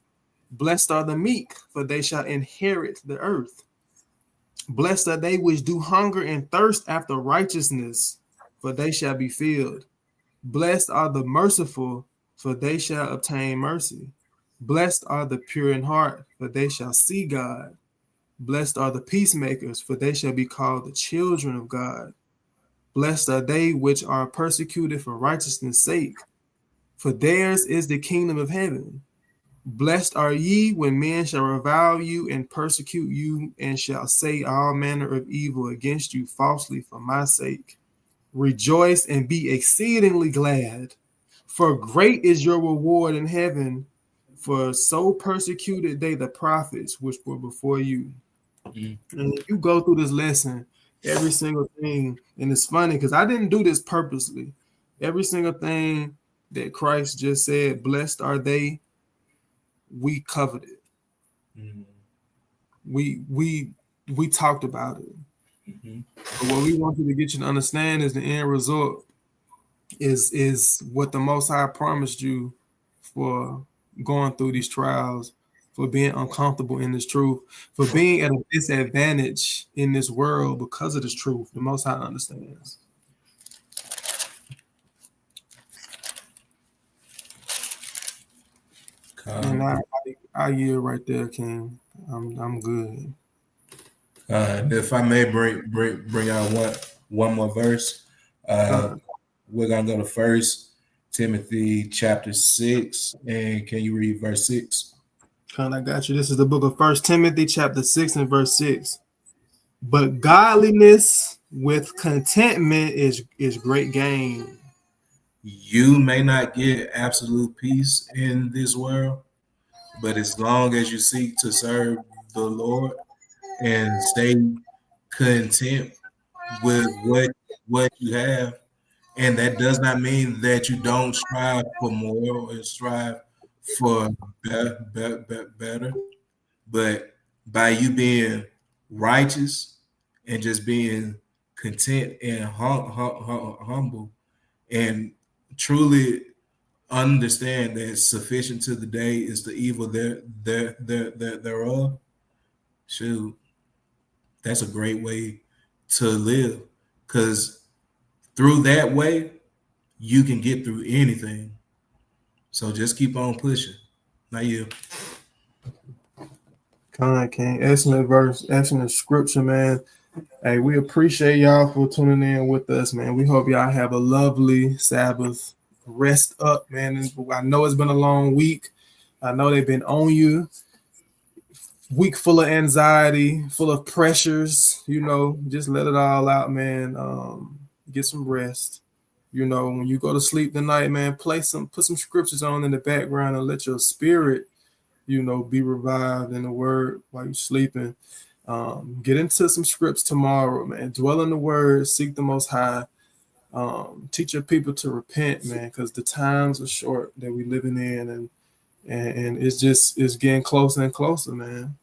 Blessed are the meek, for they shall inherit the earth. Blessed are they which do hunger and thirst after righteousness, for they shall be filled. Blessed are the merciful, for they shall obtain mercy. Blessed are the pure in heart, for they shall see God. Blessed are the peacemakers, for they shall be called the children of God. Blessed are they which are persecuted for righteousness' sake, for theirs is the kingdom of heaven. Blessed are ye when men shall revile you and persecute you, and shall say all manner of evil against you falsely for my sake. Rejoice and be exceedingly glad, for great is your reward in heaven. For so persecuted they the prophets which were before you. And you go through this lesson, every single thing, and it's funny because I didn't do this purposely. Every single thing that Christ just said, blessed are they, we covered it. We talked about it. But what we wanted to get you to understand is the end result is what the Most High promised you for going through these trials, for being uncomfortable in this truth, for being at a disadvantage in this world because of this truth. The Most High understands. And I yield right there, King. I'm good. If I may bring out one more verse, we're gonna go to 1 Timothy chapter 6, and can you read verse 6? I got you. This is the book of 1 Timothy chapter 6 and verse 6. But godliness with contentment is great gain. You may not get absolute peace in this world, but as long as you seek to serve the Lord and stay content with what you have, and that does not mean that you don't strive for more or strive for better, but by you being righteous and just being content and humble and truly understand that sufficient to the day is the evil thereof. Shoot, that's a great way to live, because through that way you can get through anything. So just keep on pushing. Not you. King. Excellent verse, excellent scripture, man. Hey, we appreciate y'all for tuning in with us, man. We hope y'all have a lovely Sabbath. Rest up, man. I know it's been a long week. I know they've been on you. Week full of anxiety, full of pressures. Just let it all out, man. Get some rest. When you go to sleep tonight, man, put some scriptures on in the background and let your spirit, be revived in the word while you're sleeping. Get into some scripts tomorrow, man. Dwell in the word, seek the Most High. Teach your people to repent, man, because the times are short that we're living in, and it's getting closer and closer, man.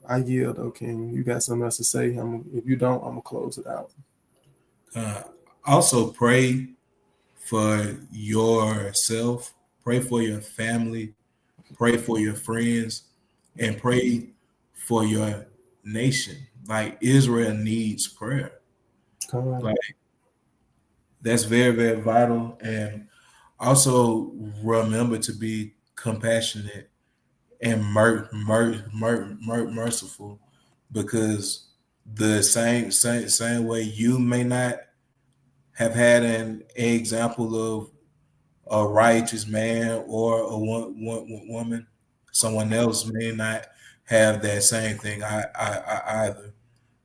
I yield, okay. You got something else to say? If you don't, I'm gonna close it out. Also pray for yourself, pray for your family, pray for your friends, and pray for your nation. Like, Israel needs prayer. Like, that's very, very vital. And also remember to be compassionate and merciful, because the same way you may not have had an example of a righteous man or a woman, someone else may not have that same thing either.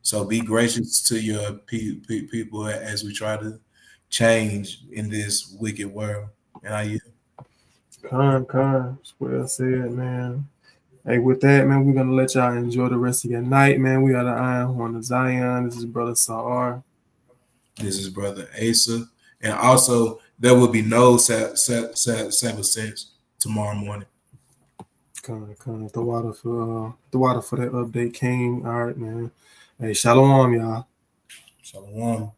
So be gracious to your people as we try to change in this wicked world. And It's well said, man. Hey, with that, man, we're gonna let y'all enjoy the rest of your night, man. We are the Iron Horn of Zion. This is Brother Sa'ar. This is Brother Asa. And also, there will be no Sabbath sense tomorrow morning. The water for that update, King. All right, man. Hey, shalom, y'all. Shalom.